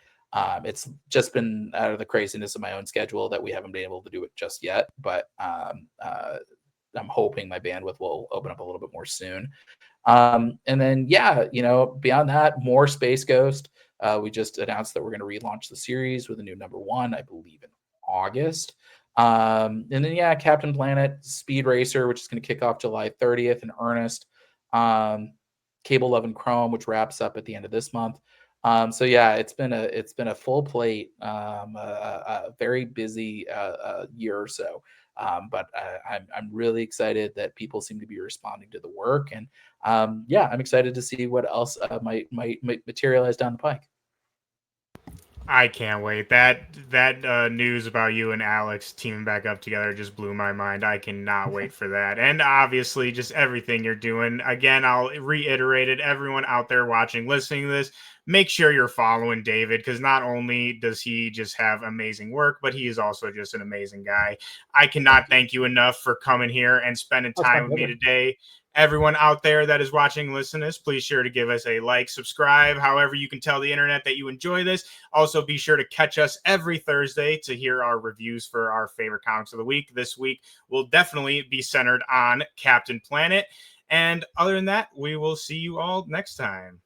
it's just been out of the craziness of my own schedule that we haven't been able to do it just yet. But I'm hoping my bandwidth will open up a little bit more soon. And then, yeah, beyond that, more Space Ghost. We just announced that we're going to relaunch the series with a new #1, I believe, in August. And then, yeah, Captain Planet, Speed Racer, which is going to kick off July 30th in earnest. Um, Cable Love and Chrome, which wraps up at the end of this month. So yeah, it's been a full plate, a very busy year or so. But I'm really excited that people seem to be responding to the work, and yeah, I'm excited to see what else might materialize down the pike. I can't wait. That news about you and Alex teaming back up together just blew my mind. I cannot wait for that. And obviously, just everything you're doing. Again, I'll reiterate it. Everyone out there watching, listening to this, make sure you're following David, because not only does he just have amazing work, but he is also just an amazing guy. I cannot Thank you. thank you enough for coming here and spending That's my time with me pleasure. today. Everyone out there that is watching, listen to this, please sure to give us a like, subscribe, however you can tell the internet that you enjoy this. Also, be sure to catch us every Thursday to hear our reviews for our favorite comics of the week. This week will definitely be centered on Captain Planet. And other than that, we will see you all next time.